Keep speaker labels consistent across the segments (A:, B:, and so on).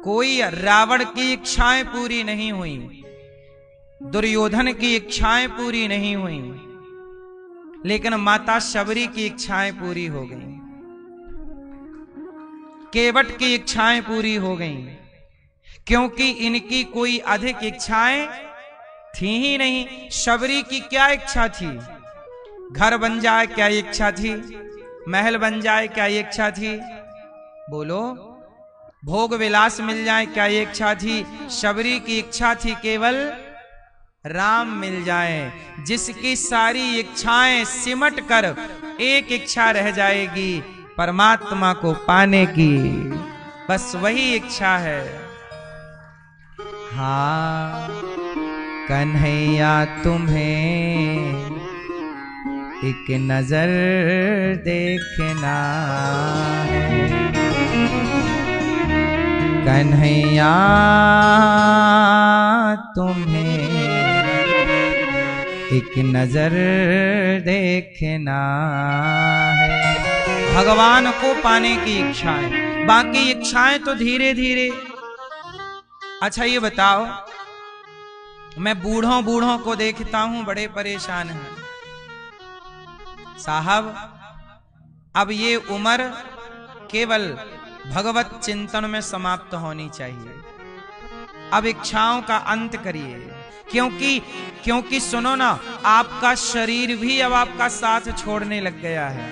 A: कोई रावण की इच्छाएं पूरी नहीं हुई, दुर्योधन की इच्छाएं पूरी नहीं हुई, लेकिन माता शबरी की इच्छाएं पूरी हो गईं, केवट की इच्छाएं पूरी हो गईं, क्योंकि इनकी कोई अधिक इच्छाएं थी ही नहीं। शबरी की क्या इच्छा थी? घर बन जाए क्या इच्छा थी? महल बन जाए क्या इच्छा थी? बोलो। भोग विलास मिल जाए क्या इच्छा थी? शबरी की इच्छा थी केवल राम मिल जाए। जिसकी सारी इच्छाएं सिमट कर एक इच्छा रह जाएगी, परमात्मा को पाने की, बस वही इच्छा है। हाँ कन्हैया तुम्हें एक नजर देखना है, कन्हैया तुम्हें एक नजर देखना है। भगवान को पाने की इच्छा है, बाकी इच्छाएं तो धीरे धीरे। अच्छा ये बताओ, मैं बूढ़ों को देखता हूं बड़े परेशान हैं साहब। अब ये उम्र केवल भगवत चिंतन में समाप्त होनी चाहिए। अब इच्छाओं का अंत करिए, क्योंकि सुनो ना, आपका शरीर भी अब आपका साथ छोड़ने लग गया है।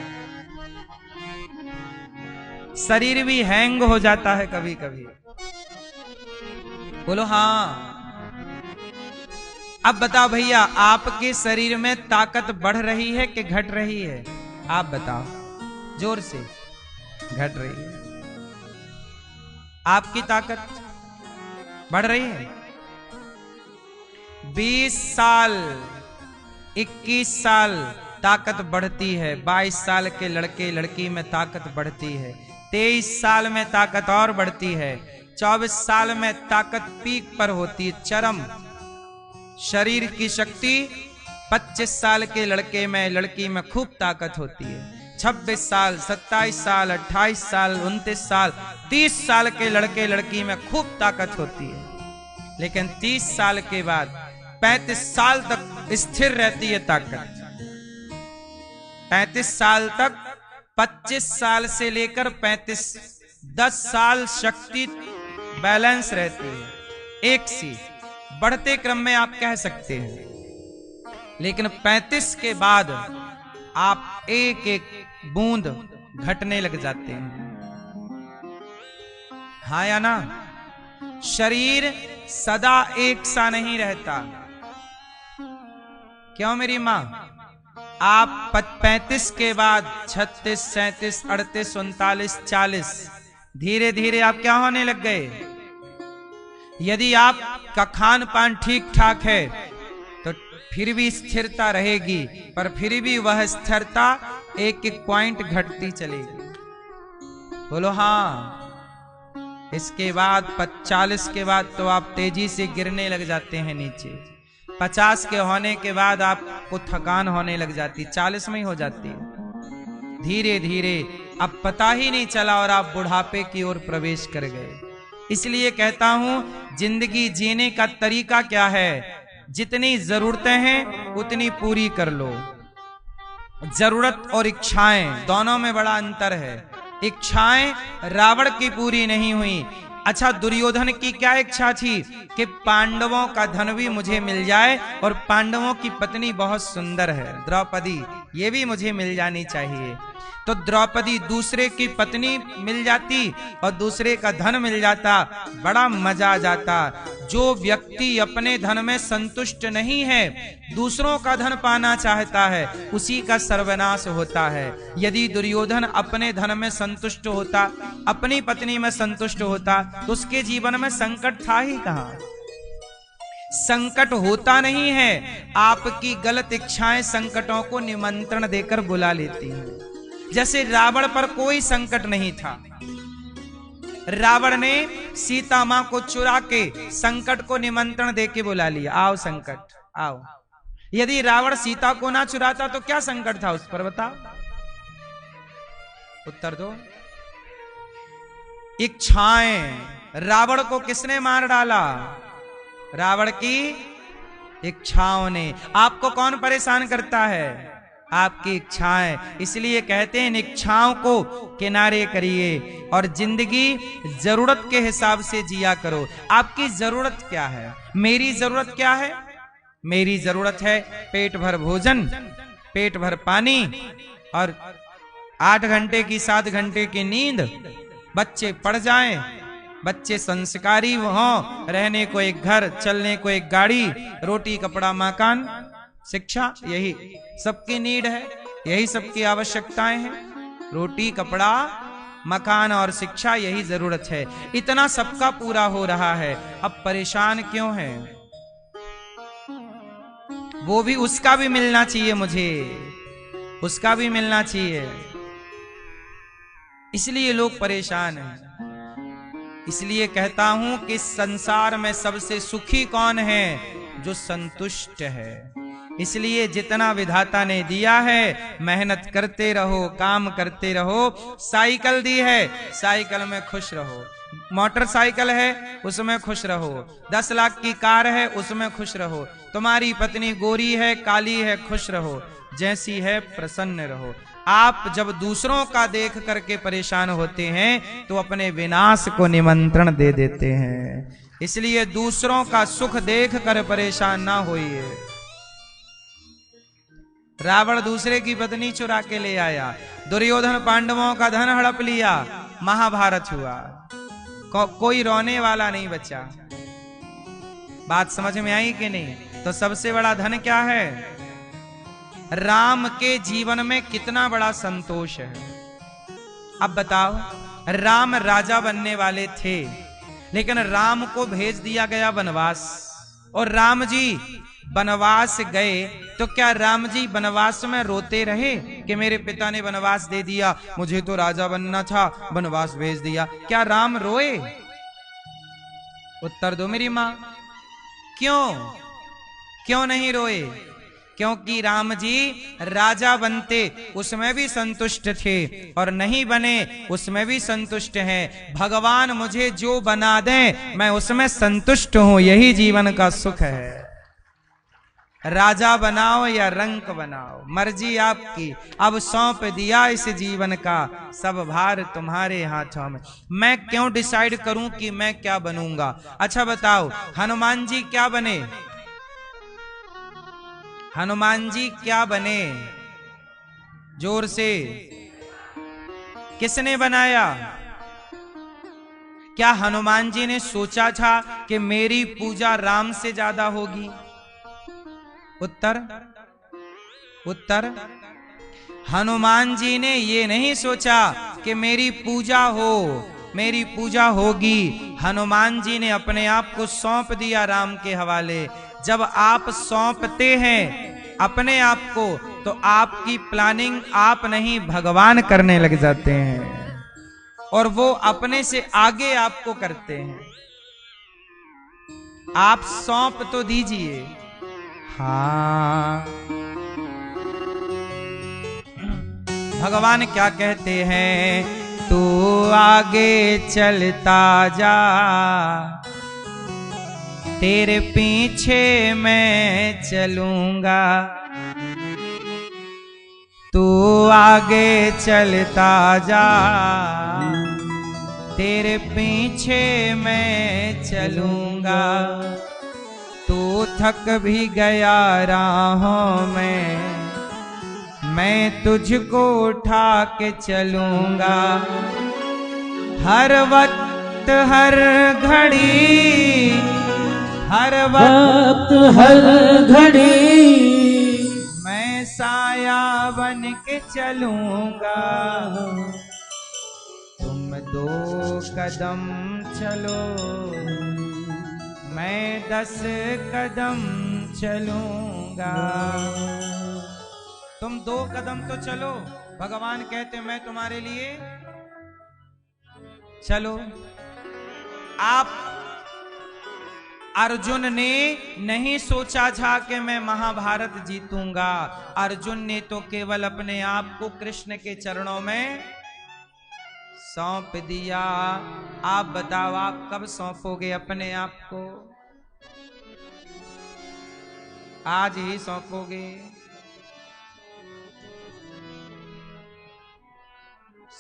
A: शरीर भी हैंग हो जाता है कभी कभी। बोलो हाँ। अब बताओ भैया, आपके शरीर में ताकत बढ़ रही है कि घट रही है? आप बताओ जोर से। घट रही है। आपकी ताकत बढ़ रही है। 20 साल 21 साल ताकत बढ़ती है, 22 साल के लड़के लड़की में ताकत बढ़ती है, 23 साल में ताकत और बढ़ती है, 24 साल में ताकत पीक पर होती है, चरम। शरीर की शक्ति 25 साल के लड़के में लड़की में खूब ताकत होती है, 26 साल 27 साल 28 साल 29 साल 30 साल के लड़के लड़की में खूब ताकत होती है। लेकिन 30 साल के बाद 35 साल तक स्थिर रहती है ताकत। 35 साल तक 25 साल से लेकर 35 10 साल शक्ति बैलेंस रहती है, एक सी बढ़ते क्रम में आप कह सकते हैं। लेकिन 35 के बाद आप एक एक बूंद घटने लग जाते हैं। हाँ या ना? शरीर सदा एक सा नहीं रहता। क्यों मेरी मां? आप 35 के बाद 36 37 38 39 40 धीरे धीरे आप क्या होने लग गए? यदि आपका खान पान ठीक ठाक है तो फिर भी स्थिरता रहेगी, पर फिर भी वह स्थिरता एक एक पॉइंट घटती चलेगी। बोलो हाँ। इसके बाद 40 के बाद तो आप तेजी से गिरने लग जाते हैं नीचे। 50 के होने के बाद आपको थकान होने लग जाती, 40 में ही हो जाती है। धीरे धीरे अब पता ही नहीं चला और आप बुढ़ापे की ओर प्रवेश कर गए। इसलिए कहता हूं, जिंदगी जीने का तरीका क्या है? जितनी जरूरतें हैं उतनी पूरी कर लो। जरूरत और इच्छाएं दोनों में बड़ा अंतर है। इच्छाएं रावण की पूरी नहीं हुई। अच्छा, दुर्योधन की क्या इच्छा थी कि पांडवों का धन भी मुझे मिल जाए और पांडवों की पत्नी बहुत सुंदर है द्रौपदी, ये भी मुझे मिल जानी चाहिए। तो द्रौपदी दूसरे की पत्नी मिल जाती और दूसरे का धन मिल जाता, बड़ा मजा आ जाता। जो व्यक्ति अपने धन में संतुष्ट नहीं है, दूसरों का धन पाना चाहता है, उसी का सर्वनाश होता है। यदि दुर्योधन अपने धन में संतुष्ट होता, अपनी पत्नी में संतुष्ट होता, तो उसके जीवन में संकट था ही कहां। संकट होता नहीं है, आपकी गलत इच्छाएं संकटों को निमंत्रण देकर बुला लेती हैं। जैसे रावण पर कोई संकट नहीं था, रावण ने सीता मां को चुरा के संकट को निमंत्रण देके बुला लिया, आओ संकट आओ। यदि रावण सीता को ना चुराता तो क्या संकट था उस पर, बताओ, उत्तर दो। इच्छाएं रावण को किसने मार डाला? रावण की इच्छाओं ने। आपको कौन परेशान करता है? आपकी इच्छाएं। इसलिए कहते हैं इन इच्छाओं को किनारे करिए और जिंदगी जरूरत के हिसाब से जिया करो। आपकी जरूरत क्या है? मेरी जरूरत क्या है? मेरी जरूरत है पेट भर भोजन, पेट भर पानी और 8 घंटे की 7 घंटे की नींद। बच्चे पढ़ जाएं, बच्चे संस्कारी हों, रहने को एक घर, चलने को एक गाड़ी, रोटी कपड़ा मकान शिक्षा, यही सबकी नीड है, यही सबकी आवश्यकताएं हैं। रोटी कपड़ा मकान और शिक्षा, यही जरूरत है। इतना सबका पूरा हो रहा है, अब परेशान क्यों है? वो भी, उसका भी मिलना चाहिए मुझे, उसका भी मिलना चाहिए, इसलिए लोग परेशान हैं। इसलिए कहता हूं कि संसार में सबसे सुखी कौन है? जो संतुष्ट है। इसलिए जितना विधाता ने दिया है मेहनत करते रहो, काम करते रहो। साइकिल दी है, साइकिल में खुश रहो। मोटरसाइकिल है, उसमें खुश रहो। 10 लाख की कार है, उसमें खुश रहो। तुम्हारी पत्नी गोरी है, काली है, खुश रहो। जैसी है प्रसन्न रहो। आप जब दूसरों का देख करके परेशान होते हैं तो अपने विनाश को निमंत्रण दे देते हैं। इसलिए दूसरों का सुख देख कर परेशान ना होइए। रावण दूसरे की पत्नी चुरा के ले आया, दुर्योधन पांडवों का धन हड़प लिया, महाभारत हुआ। कोई रोने वाला नहीं बचा। बात समझ में आई कि नहीं? तो सबसे बड़ा धन क्या है? राम के जीवन में कितना बड़ा संतोष है। अब बताओ, राम राजा बनने वाले थे, लेकिन राम को भेज दिया गया वनवास, और राम जी वनवास गए तो क्या राम जी वनवास में रोते रहे कि मेरे पिता ने वनवास दे दिया, मुझे तो राजा बनना था, वनवास भेज दिया? क्या राम रोए? उत्तर दो मेरी मां। क्यों नहीं रोए? क्योंकि राम जी राजा बनते उसमें भी संतुष्ट थे, और नहीं बने उसमें भी संतुष्ट हैं। भगवान मुझे जो बना दें मैं उसमें संतुष्ट हूं, यही जीवन का सुख है। राजा बनाओ या रंक बनाओ, मर्जी आपकी। अब सौंप दिया इस जीवन का सब भार तुम्हारे हाथों में। मैं क्यों डिसाइड करूं कि मैं क्या बनूंगा? अच्छा बताओ, हनुमान जी क्या बने? हनुमान जी क्या बने? जोर से, किसने बनाया? क्या हनुमान जी ने सोचा था कि मेरी पूजा राम से ज्यादा होगी? उत्तर हनुमान जी ने ये नहीं सोचा कि मेरी पूजा हो, मेरी पूजा होगी। हनुमान जी ने अपने आप को सौंप दिया राम के हवाले। जब आप सौंपते हैं अपने आप को तो आपकी प्लानिंग आप नहीं भगवान करने लग जाते हैं, और वो अपने से आगे आपको करते हैं। आप सौंप तो दीजिए। हाँ, भगवान क्या कहते हैं? तू आगे चलता जा, तेरे पीछे मैं चलूंगा। तू आगे चलता जा, तेरे पीछे मैं चलूंगा। तू थक भी गया राहों में, मैं तुझको उठा के चलूंगा। हर वक्त हर घड़ी, हर वक्त हर घड़ी मैं साया बन के चलूंगा। तुम 2 कदम चलो, मैं 10 कदम चलूंगा। तुम 2 कदम तो चलो, भगवान कहते मैं तुम्हारे लिए चलो। आप अर्जुन ने नहीं सोचा था कि मैं महाभारत जीतूंगा। अर्जुन ने तो केवल अपने आप को कृष्ण के चरणों में सौंप दिया। आप बताओ, आप कब सौंपोगे अपने आप को? आज ही सौंपोगे?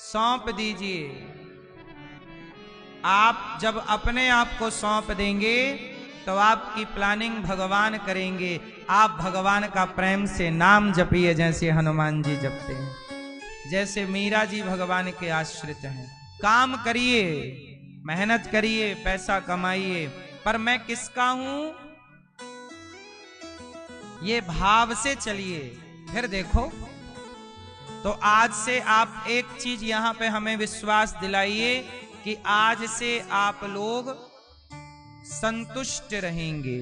A: सौंप दीजिए। आप जब अपने आप को सौंप देंगे तो आपकी प्लानिंग भगवान करेंगे। आप भगवान का प्रेम से नाम जपिए, जैसे हनुमान जी जपते हैं, जैसे मीरा जी भगवान के आश्रित हैं। काम करिए, मेहनत करिए, पैसा कमाइए, पर मैं किसका हूं ये भाव से चलिए। फिर देखो। तो आज से आप एक चीज यहां पे हमें विश्वास दिलाइए कि आज से आप लोग संतुष्ट रहेंगे।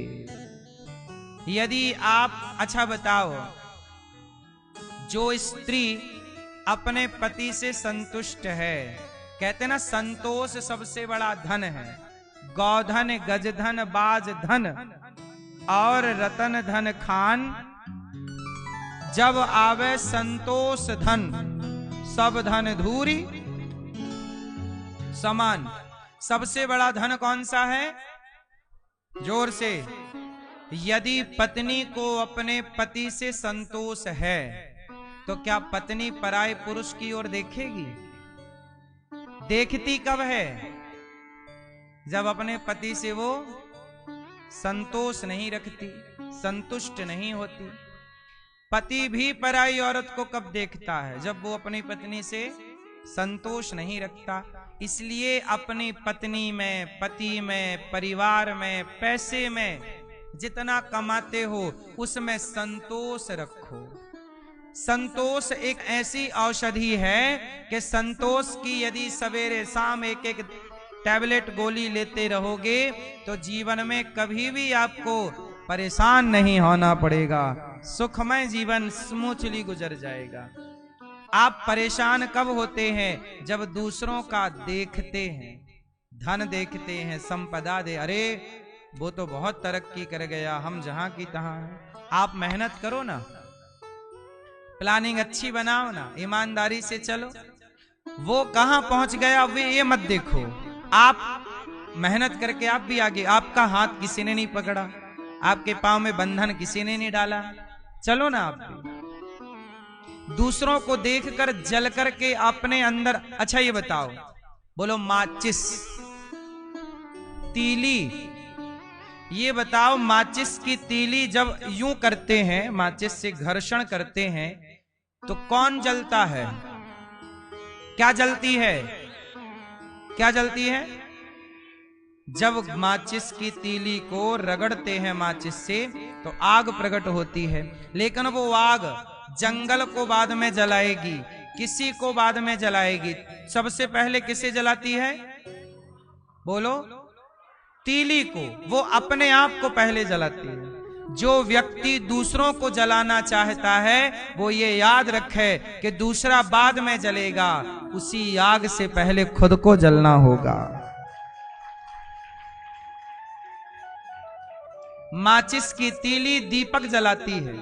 A: यदि आप, अच्छा बताओ, जो स्त्री अपने पति से संतुष्ट है, कहते ना संतोष सबसे बड़ा धन है। गौधन, गजधन, बाज धन और रतन धन खान, जब आवे संतोष धन, सब धन धूरी समान। सबसे बड़ा धन कौन सा है? जोर से। यदि पत्नी को अपने पति से संतोष है तो क्या पत्नी पराये पुरुष की ओर देखेगी? देखती कब है? जब अपने पति से वो संतोष नहीं रखती, संतुष्ट नहीं होती। पति भी पराई औरत को कब देखता है? जब वो अपनी पत्नी से संतोष नहीं रखता। इसलिए अपनी पत्नी में, पति में, परिवार में, पैसे में जितना कमाते हो उसमें संतोष रखो। संतोष एक ऐसी औषधि है कि संतोष की यदि सवेरे शाम एक एक टैबलेट गोली लेते रहोगे तो जीवन में कभी भी आपको परेशान नहीं होना पड़ेगा। सुखमय जीवन स्मूथली गुजर जाएगा। आप परेशान कब होते हैं? जब दूसरों का देखते हैं, धन देखते हैं, संपदा दे, अरे वो तो बहुत तरक्की कर गया, हम जहां की तहां हैं। आप मेहनत करो ना, प्लानिंग अच्छी बनाओ ना, ईमानदारी से चलो। वो कहां पहुंच गया वे ये मत देखो। आप मेहनत करके आप भी आगे। आपका हाथ किसी ने नहीं पकड़ा, आपके पांव में बंधन किसी ने नहीं डाला, चलो ना आप भी। दूसरों को देखकर जल करके अपने अंदर, अच्छा ये बताओ, बोलो माचिस, तीली, ये बताओ माचिस की तीली जब यूं करते हैं, माचिस से घर्षण करते हैं तो कौन जलता है? क्या जलती है? क्या जलती है? जब माचिस की तीली को रगड़ते हैं माचिस से तो आग प्रकट होती है। लेकिन वो आग जंगल को बाद में जलाएगी, किसी को बाद में जलाएगी। सबसे पहले किसे जलाती है? बोलो। तीली को। वो अपने आप को पहले जलाती है। जो व्यक्ति दूसरों को जलाना चाहता है वो ये याद रखे कि दूसरा बाद में जलेगा, उसी आग से पहले खुद को जलना होगा। माचिस की तीली दीपक जलाती है।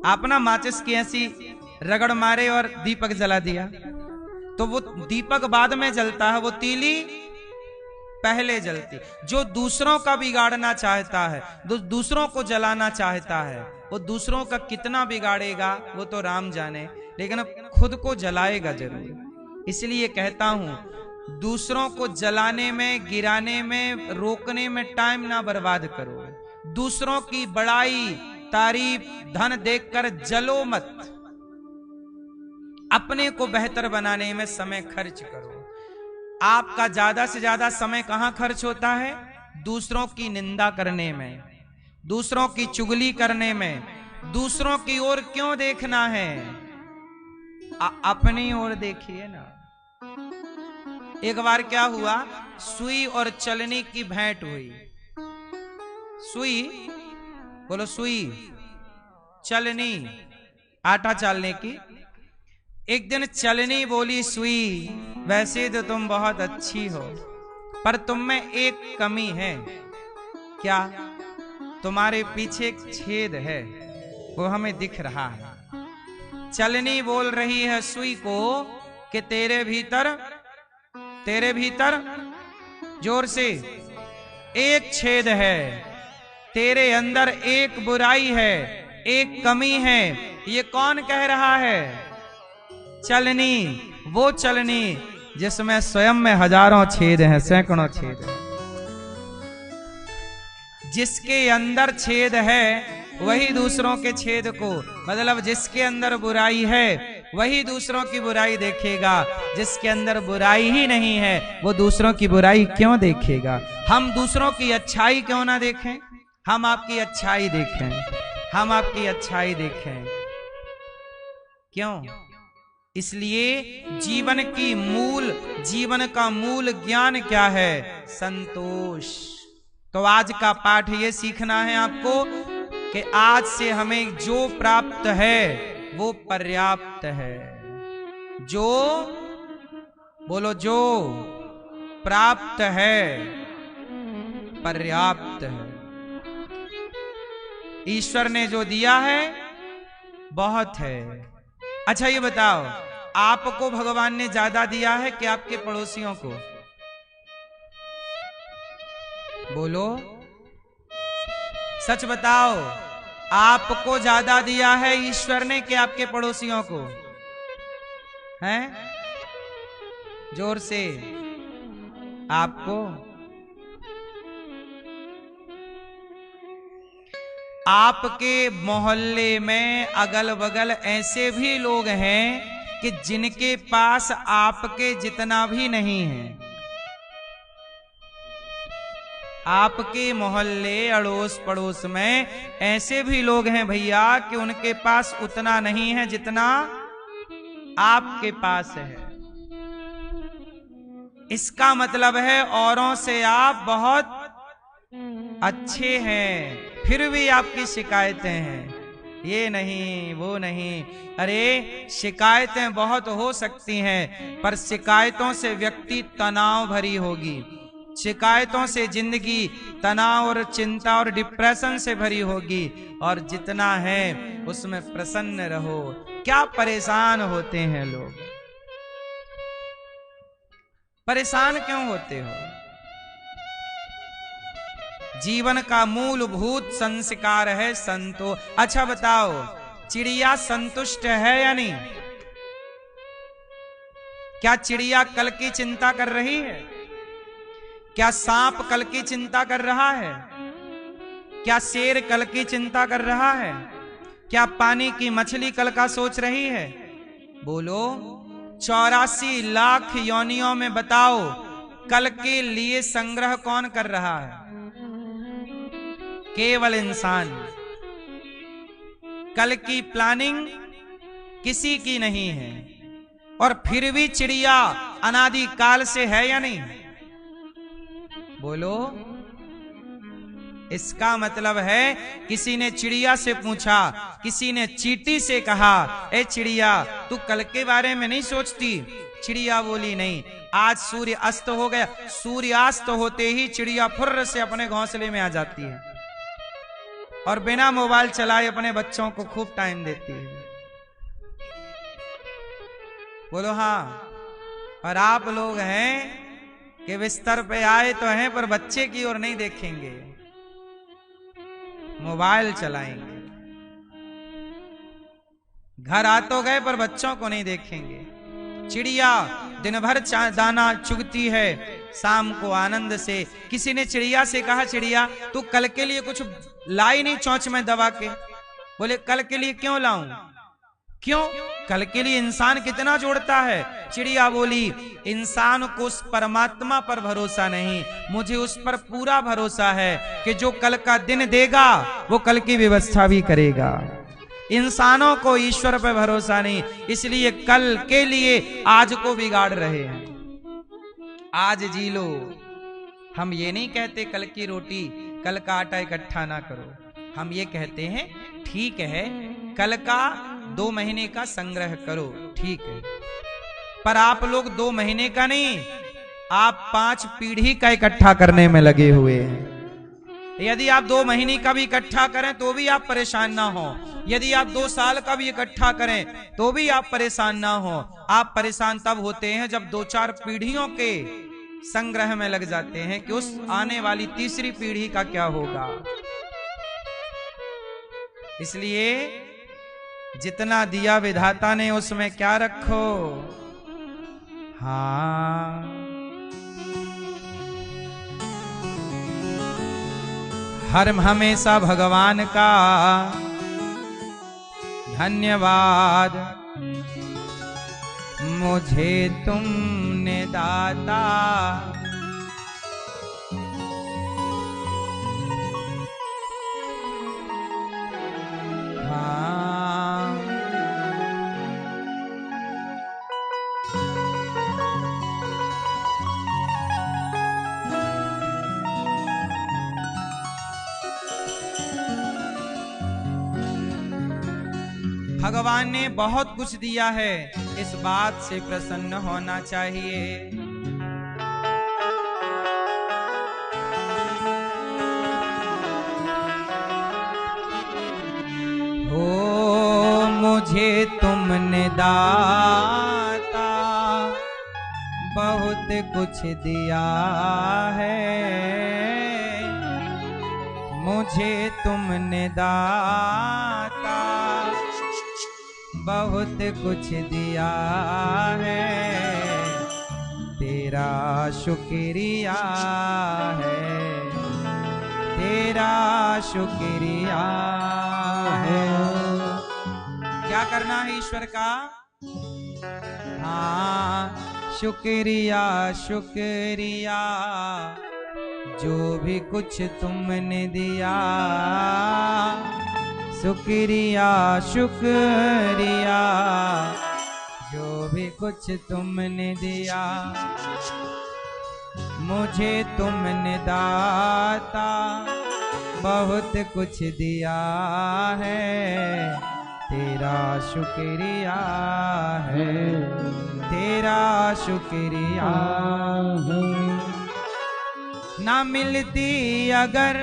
A: आप ना माचिस की ऐसी रगड़ मारे और दीपक जला दिया तो वो दीपक बाद में जलता है, वो तीली पहले जलती। जो दूसरों का बिगाड़ना चाहता है, दूसरों को जलाना चाहता है, वो दूसरों का कितना बिगाड़ेगा वो तो राम जाने, लेकिन खुद को जलाएगा जरूर। इसलिए कहता हूं, दूसरों को जलाने में, गिराने में, रोकने में टाइम ना बर्बाद करो। दूसरों की बड़ाई, तारीफ, धन देखकर जलो मत। अपने को बेहतर बनाने में समय खर्च करो। आपका ज्यादा से ज्यादा समय कहां खर्च होता है? दूसरों की निंदा करने में, दूसरों की चुगली करने में। दूसरों की ओर क्यों देखना है? अपनी ओर देखिए ना। एक बार क्या हुआ, सुई और चलनी की भेंट हुई। सुई, बोलो सुई, चलनी, आटा चालने की। एक दिन चलनी बोली, सुई वैसे तो तुम बहुत अच्छी हो, पर तुम में एक कमी है। क्या? तुम्हारे पीछे एक छेद है, वो हमें दिख रहा है। चलनी बोल रही है सुई को कि तेरे भीतर तेरे भीतर जोर से एक छेद है, तेरे अंदर एक बुराई है, एक कमी है। ये कौन कह रहा है? चलनी, वो चलनी जिसमें स्वयं में हजारों छेद हैं, सैकड़ों छेद हैं। जिसके अंदर छेद है वही दूसरों के छेद को, मतलब जिसके अंदर बुराई है वही दूसरों की बुराई देखेगा। जिसके अंदर बुराई ही नहीं है वो दूसरों की बुराई क्यों देखेगा? हम दूसरों की अच्छाई क्यों ना देखें? हम आपकी अच्छाई देखें, हम आपकी अच्छाई देखें। क्यों? इसलिए जीवन का मूल ज्ञान क्या है? संतोष। तो आज का पाठ ये सीखना है आपको कि आज से हमें जो प्राप्त है वो पर्याप्त है। जो बोलो, जो प्राप्त है पर्याप्त है। ईश्वर ने जो दिया है बहुत है। अच्छा ये बताओ, आपको भगवान ने ज्यादा दिया है कि आपके पड़ोसियों को? बोलो, सच बताओ, आपको ज्यादा दिया है ईश्वर ने कि आपके पड़ोसियों को? हैं? जोर से। आपको? आपके मोहल्ले में अगल बगल ऐसे भी लोग हैं कि जिनके पास आपके जितना भी नहीं है। आपके मोहल्ले अड़ोस पड़ोस में ऐसे भी लोग हैं भैया कि उनके पास उतना नहीं है जितना आपके पास है। इसका मतलब है औरों से आप बहुत अच्छे हैं, फिर भी आपकी शिकायतें हैं, ये नहीं वो नहीं। अरे शिकायतें बहुत हो सकती हैं, पर शिकायतों से व्यक्ति तनाव भरी होगी। शिकायतों से जिंदगी तनाव और चिंता और डिप्रेशन से भरी होगी। और जितना है उसमें प्रसन्न रहो। क्या परेशान होते हैं लोग? परेशान क्यों होते हो? जीवन का मूलभूत संस्कार है संतोष। अच्छा बताओ, चिड़िया संतुष्ट है या नहीं? क्या चिड़िया कल की चिंता कर रही है? क्या सांप कल की चिंता कर रहा है? क्या शेर कल की चिंता कर रहा है? क्या पानी की मछली कल का सोच रही है? बोलो, 84 लाख योनियों में बताओ कल के लिए संग्रह कौन कर रहा है? केवल इंसान। कल की प्लानिंग किसी की नहीं है। और फिर भी चिड़िया अनादि काल से है या नहीं? बोलो। इसका मतलब है किसी ने चिड़िया से पूछा, किसी ने चींटी से कहा, ए चिड़िया तू कल के बारे में नहीं सोचती? चिड़िया बोली नहीं। आज सूर्य अस्त हो गया, सूर्यास्त होते ही चिड़िया फुर्र से अपने घोंसले में आ जाती है और बिना मोबाइल चलाए अपने बच्चों को खूब टाइम देती है। बोलो हाँ। और आप लोग हैं कि बिस्तर पे आए तो हैं पर बच्चे की ओर नहीं देखेंगे, मोबाइल चलाएंगे। घर आ तो गए पर बच्चों को नहीं देखेंगे। चिड़िया दिन भर दाना चुगती है, शाम को आनंद से। किसी ने चिड़िया से कहा, चिड़िया तू कल के लिए कुछ लाई नहीं चोंच में दबा के? बोले कल के लिए क्यों लाऊं? क्यों? कल के लिए इंसान कितना जोड़ता है। चिड़िया बोली, इंसान को उस परमात्मा पर भरोसा नहीं, मुझे उस पर पूरा भरोसा है कि जो कल का दिन देगा वो कल की व्यवस्था भी करेगा। इंसानों को ईश्वर पर भरोसा नहीं, इसलिए कल के लिए आज को बिगाड़ रहे हैं। आज जी लो। हम ये नहीं कहते कल की रोटी कल का आटा इकट्ठा ना करो। हम ये कहते हैं ठीक है कल का 2 महीने का संग्रह करो, ठीक है, पर आप लोग 2 महीने का नहीं, आप 5 पीढ़ी का इकट्ठा करने में लगे हुए हैं। यदि आप 2 महीने का भी इकट्ठा करें तो भी आप परेशान ना हो, यदि आप 2 साल का भी इकट्ठा करें तो भी आप परेशान ना हो। आप परेशान तब होते हैं जब 2-4 पीढ़ियों के संग्रह में लग जाते हैं कि उस आने वाली तीसरी पीढ़ी का क्या होगा। इसलिए जितना दिया विधाता ने उसमें क्या रखो। हाँ, हर हमेशा भगवान का धन्यवाद, मुझे तुमने दाता भगवान ने बहुत कुछ दिया है, इस बात से प्रसन्न होना चाहिए। हो मुझे तुमने दाता बहुत कुछ दिया है, मुझे तुमने दाता बहुत कुछ दिया है, तेरा शुक्रिया है, तेरा शुक्रिया है। क्या करना है ईश्वर का? हाँ, शुक्रिया शुक्रिया, जो भी कुछ तुमने दिया, शुक्रिया शुक्रिया, जो भी कुछ तुमने दिया, मुझे तुमने दाता बहुत कुछ दिया है, तेरा शुक्रिया है, तेरा शुक्रिया है। ना मिलती अगर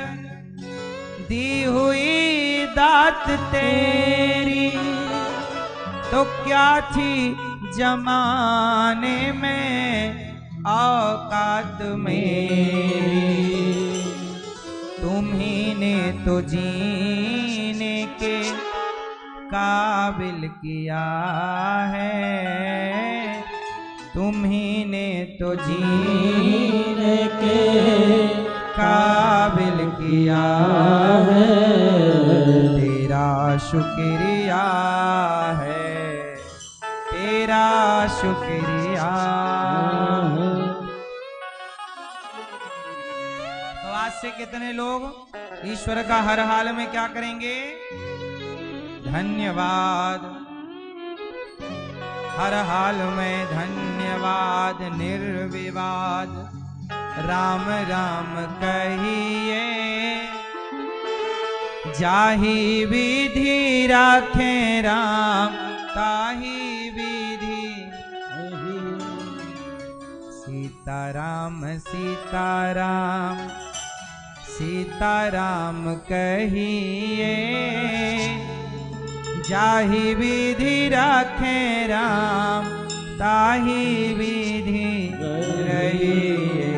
A: दी हुई दात तेरी, तो क्या थी जमाने में औकात मेरी, तुम्ही ने तो जीने के काबिल किया है, तुम्ही ने तो जीने के काबिल किया है, तेरा शुक्रिया है, तेरा शुक्रिया है। तो आज से कितने लोग ईश्वर का हर हाल में क्या करेंगे? धन्यवाद, हर हाल में धन्यवाद, निर्विवाद राम राम कहिए, जाहि विधि राखे राम ताहि विधि, सीताराम सीताराम सीताराम कहिए, जाहि विधि राखे राम ताहि विधि रहिए,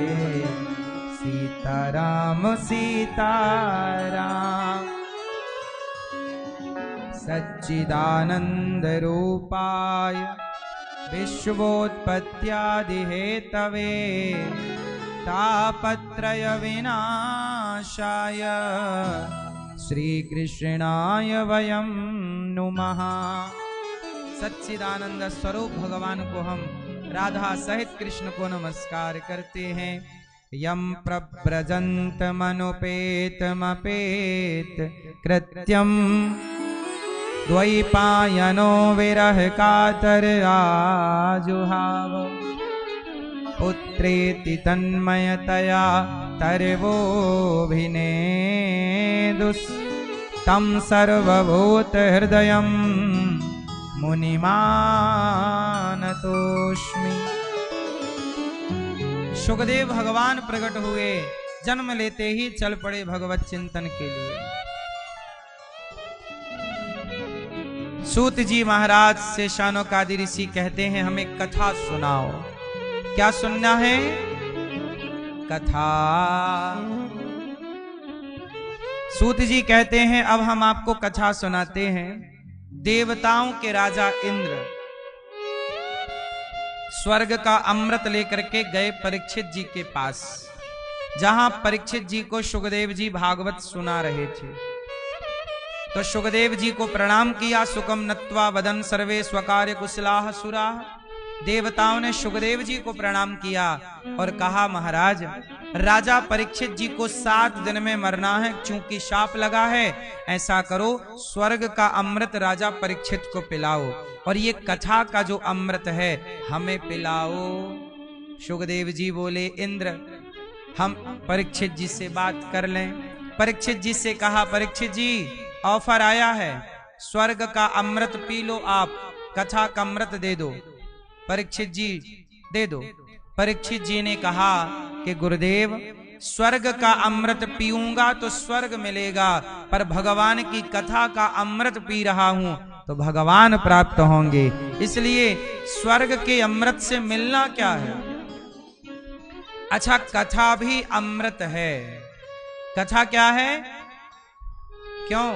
A: सीताराम सीताराम। सच्चिदानंद रूपाय विश्वोत्पत्त्यादि हेतवे, तापत्रय विनाशाय श्री कृष्णाय वयं नुमः। सच्चिदानंद स्वरूप भगवान को हम राधा सहित कृष्ण को नमस्कार करते हैं। यम प्रव्रजंत मनुपेत मपेत कृत्यम, द्वैपायनो विरह कातर आजुहाव, पुत्रेति तन्मयतया तर्वोभिनेदुस्, तं सर्वभूत हृदयं मुनिमानतोऽस्मि। सुखदेव भगवान प्रकट हुए जन्म लेते ही चल पड़े भगवत चिंतन के लिए। सूत जी महाराज से शानोकादि ऋषि कहते हैं हमें कथा सुनाओ। क्या सुनना है? कथा। सूत जी कहते हैं अब हम आपको कथा सुनाते हैं। देवताओं के राजा इंद्र स्वर्ग का अमृत लेकर के गए परीक्षित जी के पास, जहां परीक्षित जी को सुखदेव जी भागवत सुना रहे थे। तो सुखदेव जी को प्रणाम किया। सुकम नत्वा वदन सर्वे स्वकार्य कुशलाः सुराः। देवताओं ने सुखदेव जी को प्रणाम किया और कहा महाराज, राजा परीक्षित जी को 7 दिन में मरना है, चूंकि शाप लगा है। ऐसा करो, स्वर्ग का अमृत राजा परीक्षित को पिलाओ और ये कथा का जो अमृत है हमें पिलाओ। सुखदेव जी बोले इंद्र, हम परीक्षित जी से बात कर लें। परीक्षित जी से कहा, परीक्षित जी ऑफर आया है, स्वर्ग का अमृत पी लो आप, कथा का अमृत दे दो। परीक्षित जी दे दो। परीक्षित जी ने कहा कि गुरुदेव, स्वर्ग का अमृत पीऊंगा तो स्वर्ग मिलेगा, पर भगवान की कथा का अमृत पी रहा हूं तो भगवान प्राप्त होंगे, इसलिए स्वर्ग के अमृत से मिलना क्या है? अच्छा, कथा भी अमृत है। कथा क्या है? क्यों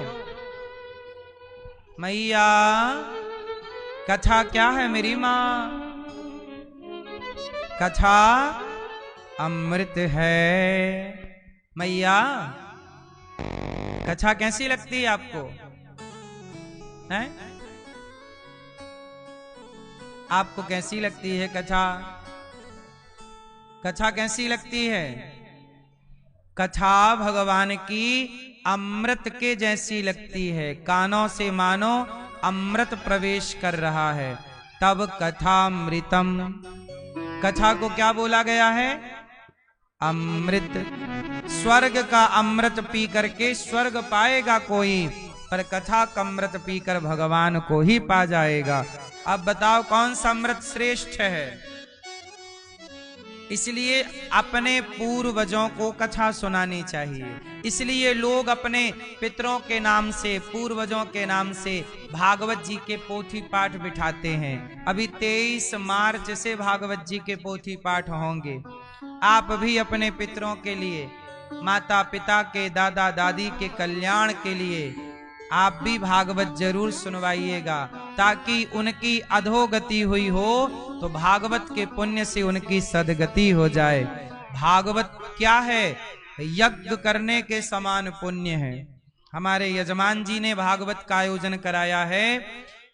A: मैया? कथा क्या है मेरी माँ? कथा अमृत है मैया। कथा कैसी लगती है आपको? हैं? आपको कैसी लगती है कथा? कथा कैसी लगती है? कथा भगवान की अमृत के जैसी लगती है। कानों से मानो अमृत प्रवेश कर रहा है, तब कथामृतम। कथा को क्या बोला गया है? अमृत। स्वर्ग का अमृत पी करके स्वर्ग पाएगा कोई, पर कथा का अमृत पीकर भगवान को ही पा जाएगा। अब बताओ कौन सा अमृत श्रेष्ठ है? इसलिए अपने पूर्वजों को कथा सुनानी चाहिए। इसलिए लोग अपने पितरों के नाम से, पूर्वजों के नाम से भागवत जी के पोथी पाठ बिठाते हैं। अभी 23 मार्च से भागवत जी के पोथी पाठ होंगे। आप भी अपने पितरों के लिए, माता पिता के, दादा दादी के कल्याण के लिए आप भी भागवत जरूर सुनवाइएगा, ताकि उनकी अधोगति हुई हो तो भागवत के पुण्य से उनकी सदगति हो जाए। भागवत क्या है? यज्ञ करने के समान पुण्य है। हमारे यजमान जी ने भागवत का आयोजन कराया है।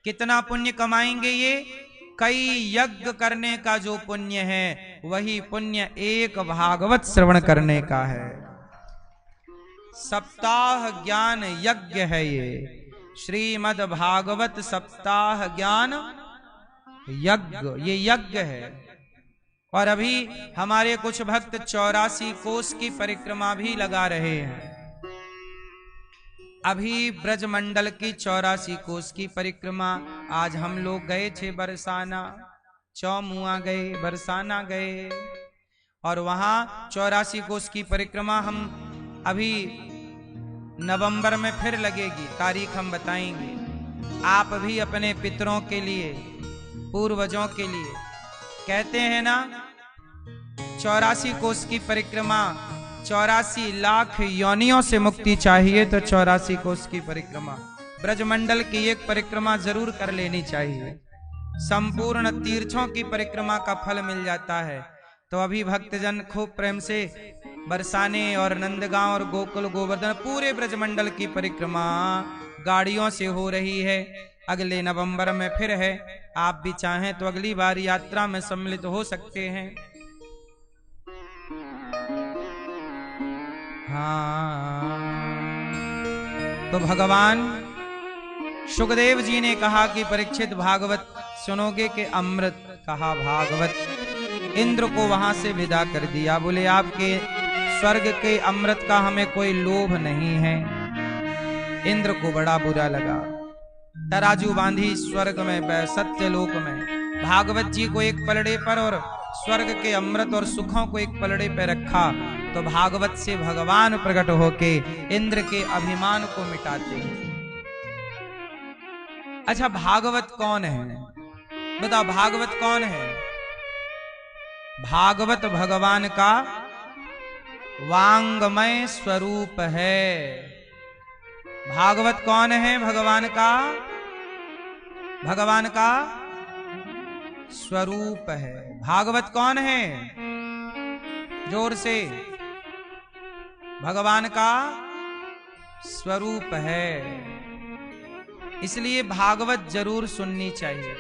A: कितना पुण्य कमाएंगे ये? कई यज्ञ करने का जो पुण्य है वही पुण्य एक भागवत श्रवण करने का है। सप्ताह ज्ञान यज्ञ है ये, श्रीमद् भागवत सप्ताह ज्ञान यज्ञ, ये यज्ञ है। और अभी हमारे कुछ भक्त 84 कोस की परिक्रमा भी लगा रहे हैं। अभी ब्रजमंडल की 84 कोस की परिक्रमा, आज हम लोग गए थे बरसाना, चौमुआ गए, बरसाना गए, और वहां 84 कोस की परिक्रमा हम अभी नवंबर में फिर लगेगी, तारीख हम बताएंगे। आप भी अपने पितरों के लिए, पूर्वजों के लिए, कहते हैं ना 84 कोस की परिक्रमा, 84 लाख योनियों से मुक्ति चाहिए तो 84 कोस की परिक्रमा, ब्रजमंडल की एक परिक्रमा जरूर कर लेनी चाहिए। संपूर्ण तीर्थों की परिक्रमा का फल मिल जाता है। तो अभी भक्तजन खूब प्रेम से बरसाने और नंदगांव और गोकुल गोवर्धन पूरे ब्रजमंडल की परिक्रमा गाड़ियों से हो रही है। अगले नवंबर में फिर है। आप भी चाहें तो अगली बार यात्रा में सम्मिलित हो सकते हैं। हाँ, तो भगवान सुखदेव जी ने कहा कि परीक्षित भागवत सुनोगे कि अमृत? कहा भागवत। इंद्र को वहां से विदा कर दिया। बोले आपके स्वर्ग के अमृत का हमें कोई लोभ नहीं है। इंद्र को बड़ा बुरा लगा। तराजू बांधी स्वर्ग में, सत्यलोक में भागवत जी को एक पलड़े पर और स्वर्ग के अमृत और सुखों को एक पलड़े पर रखा तो भागवत से भगवान प्रकट होके इंद्र के अभिमान को मिटाते हैं। अच्छा, भागवत कौन है? बताओ, भागवत कौन है? भागवत भगवान का वांगमय स्वरूप है। भागवत कौन है? भगवान का स्वरूप है। भागवत कौन है? जोर से। भगवान का स्वरूप है। इसलिए भागवत जरूर सुननी चाहिए।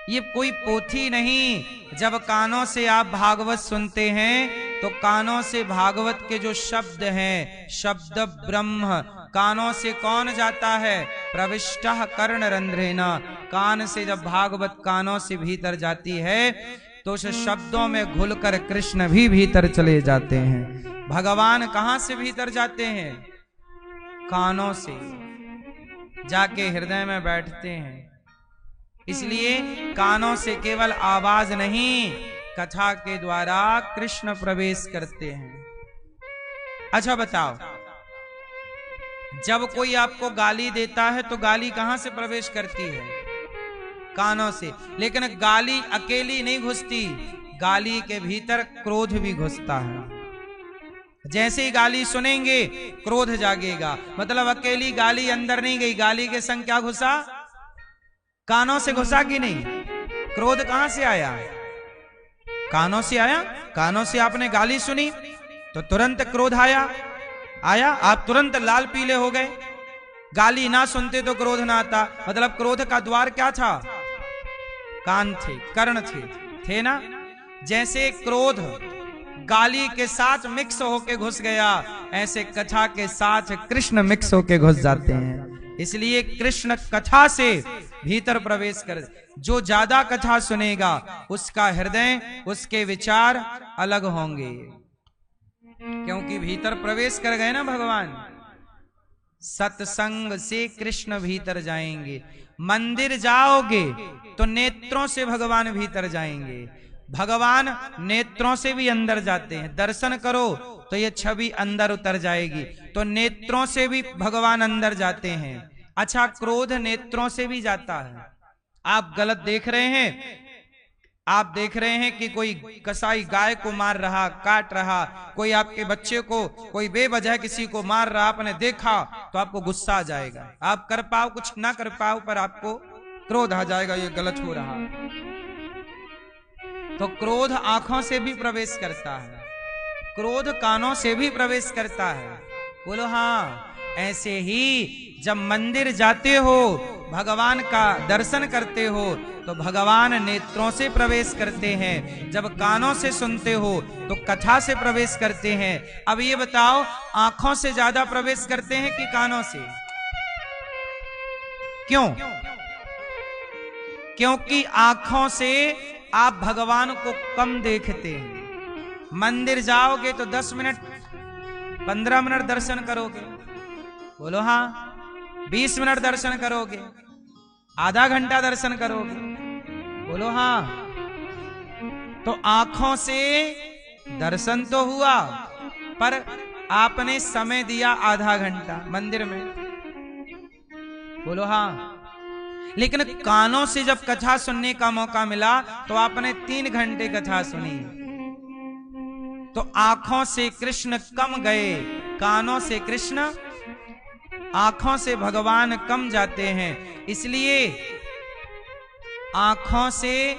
A: ये कोई पोथी नहीं। जब कानों से आप भागवत सुनते हैं तो कानों से भागवत के जो शब्द हैं, शब्द ब्रह्म, कानों से कौन जाता है? प्रविष्टः कर्णरंध्रेण। कान से जब भागवत कानों से भीतर जाती है तो उस शब्दों में घुलकर कृष्ण भी भीतर चले जाते हैं। भगवान कहां से भीतर जाते हैं? कानों से जाके हृदय में बैठते हैं। इसलिए कानों से केवल आवाज नहीं, कथा के द्वारा कृष्ण प्रवेश करते हैं। अच्छा बताओ, जब कोई आपको गाली देता है तो गाली कहां से प्रवेश करती है? कानों से। लेकिन गाली अकेली नहीं घुसती, गाली के भीतर क्रोध भी घुसता है। जैसे ही गाली सुनेंगे क्रोध जागेगा। मतलब अकेली गाली अंदर नहीं गई, गाली के संग क्या घुसा? कानों से घुसा कि नहीं? क्रोध कहां से आया? कानों से आया। कानों से आपने गाली सुनी तो तुरंत क्रोध आया। आप तुरंत लाल पीले हो गए। गाली ना सुनते तो क्रोध ना आता। मतलब क्रोध का द्वार क्या था? कान थे, कर्ण थे ना। जैसे क्रोध गाली के साथ मिक्स होके घुस गया, ऐसे कथा के साथ कृष्ण मिक्स होके घुस जाते हैं। इसलिए कृष्ण कथा से भीतर प्रवेश कर। जो ज्यादा कथा सुनेगा उसका हृदय, उसके विचार अलग होंगे, क्योंकि भीतर प्रवेश कर गए ना भगवान। सत्संग से कृष्ण भीतर जाएंगे। मंदिर जाओगे तो नेत्रों से भगवान भीतर जाएंगे। भगवान नेत्रों से भी अंदर जाते हैं। दर्शन करो तो ये छवि अंदर उतर जाएगी, तो नेत्रों से भी भगवान अंदर जाते हैं। अच्छा, क्रोध नेत्रों से भी जाता है। आप गलत देख रहे हैं। आप देख रहे हैं कि कोई कसाई गाय को मार रहा, काट रहा, कोई आपके बच्चे को, कोई बेवजह किसी को मार रहा, आपने देखा तो आपको गुस्सा आ जाएगा। आप कर पाओ, कुछ ना कर पाओ, पर आपको क्रोध आ जाएगा, ये गलत हो रहा। तो क्रोध आंखों से भी प्रवेश करता है, क्रोध कानों से भी प्रवेश करता है। बोलो हाँ। ऐसे ही जब मंदिर जाते हो, भगवान का दर्शन करते हो, तो भगवान नेत्रों से प्रवेश करते हैं। जब कानों से सुनते हो तो कथा से प्रवेश करते हैं। अब ये बताओ, आंखों से ज्यादा प्रवेश करते हैं कि कानों से? क्यों? क्योंकि आंखों से आप भगवान को कम देखते हैं। मंदिर जाओगे तो 10 मिनट 15 मिनट दर्शन करोगे। बोलो हाँ। 20 मिनट दर्शन करोगे, आधा घंटा दर्शन करोगे। बोलो हाँ। तो आंखों से दर्शन तो हुआ, पर आपने समय दिया आधा घंटा मंदिर में। बोलो हाँ। लेकिन कानों से जब कथा सुनने का मौका मिला तो आपने 3 घंटे कथा सुनी। तो आंखों से कृष्ण कम गए, कानों से कृष्ण, आंखों से भगवान कम जाते हैं। इसलिए आंखों से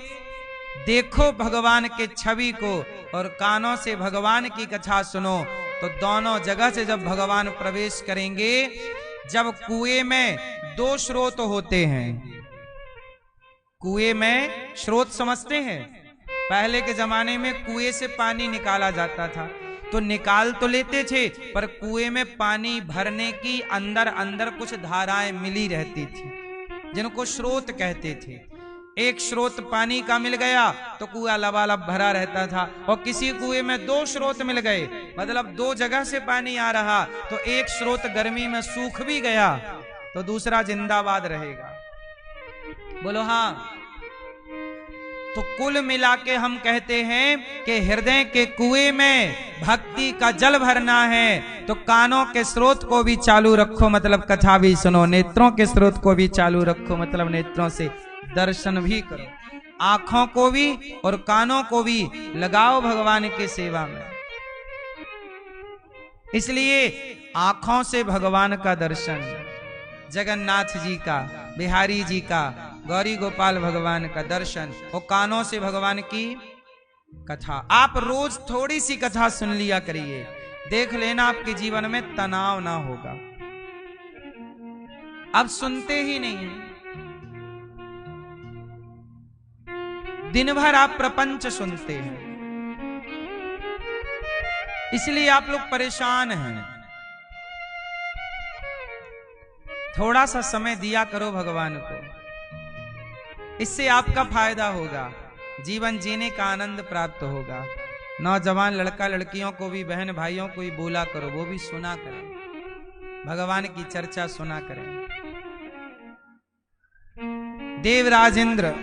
A: देखो भगवान के छवि को और कानों से भगवान की कथा सुनो, तो दोनों जगह से जब भगवान प्रवेश करेंगे। जब कुएं में 2 स्रोत होते हैं, कुएं में स्रोत समझते हैं? पहले के जमाने में कुएं से पानी निकाला जाता था, तो निकाल तो लेते थे, पर कुएं में पानी भरने की अंदर अंदर कुछ धाराएं मिली रहती थी, जिनको स्रोत कहते थे। एक स्रोत पानी का मिल गया तो कुआं लबालब भरा रहता था, और किसी कुएं में 2 स्रोत मिल गए, मतलब 2 जगह से पानी आ रहा, तो एक स्रोत गर्मी में सूख भी गया तो दूसरा जिंदाबाद रहेगा। बोलो हाँ। तो कुल मिला के हम कहते हैं कि हृदय के कुएं में भक्ति का जल भरना है तो कानों के स्रोत को भी चालू रखो, मतलब कथा भी सुनो। नेत्रों के स्रोत को भी चालू रखो, मतलब नेत्रों से दर्शन भी करो। आंखों को भी और कानों को भी लगाओ भगवान की सेवा में। इसलिए आंखों से भगवान का दर्शन, जगन्नाथ जी का, बिहारी जी का, गौरी गोपाल भगवान का दर्शन, और कानों से भगवान की कथा। आप रोज थोड़ी सी कथा सुन लिया करिए, देख लेना आपके जीवन में तनाव ना होगा। अब सुनते ही नहीं हैं, दिन भर आप प्रपंच सुनते हैं, इसलिए आप लोग परेशान हैं। थोड़ा सा समय दिया करो भगवान को, इससे आपका फायदा होगा, जीवन जीने का आनंद प्राप्त होगा। नौजवान लड़का लड़कियों को भी, बहन भाइयों को भी बोला करो, वो भी सुना करें, भगवान की चर्चा सुना करें। देवराज इंद्र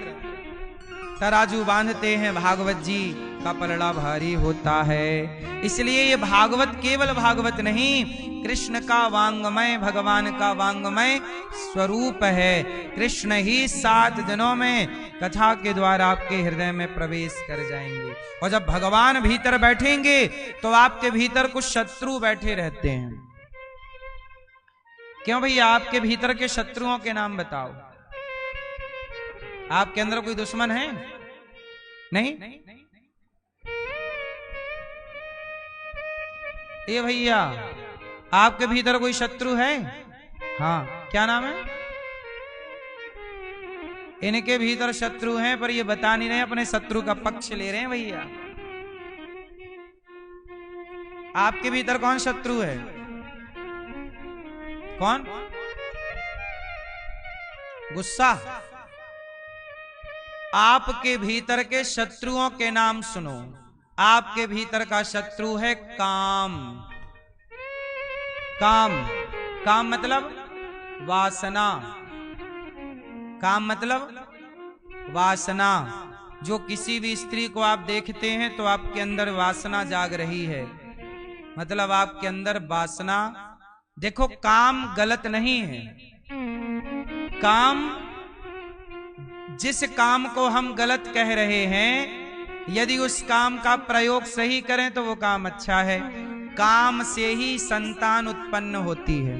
A: तराजू बांधते हैं, भागवत जी का पलड़ा भारी होता है। इसलिए ये भागवत केवल भागवत नहीं, कृष्ण का वांगमय, भगवान का वांगमय स्वरूप है। कृष्ण ही 7 दिनों में कथा के द्वारा आपके हृदय में प्रवेश कर जाएंगे। और जब भगवान भीतर बैठेंगे तो आपके भीतर कुछ शत्रु बैठे रहते हैं। क्यों भैया, आपके भीतर के शत्रुओं के नाम बताओ। आपके अंदर कोई दुश्मन है? नहीं? ये भैया, आपके भीतर कोई शत्रु है? हाँ, क्या नाम है? इनके भीतर शत्रु हैं, पर ये बता नहीं रहे, अपने शत्रु का पक्ष ले रहे हैं भैया। आपके भीतर कौन शत्रु है? कौन? गुस्सा। आपके भीतर के शत्रुओं के नाम सुनो। आपके भीतर का शत्रु है काम। काम, काम मतलब वासना। काम मतलब वासना। जो किसी भी स्त्री को आप देखते हैं तो आपके अंदर वासना जाग रही है, मतलब आपके अंदर वासना। देखो, काम गलत नहीं है। काम, जिस काम को हम गलत कह रहे हैं, यदि उस काम का प्रयोग सही करें तो वो काम अच्छा है। काम से ही संतान उत्पन्न होती है।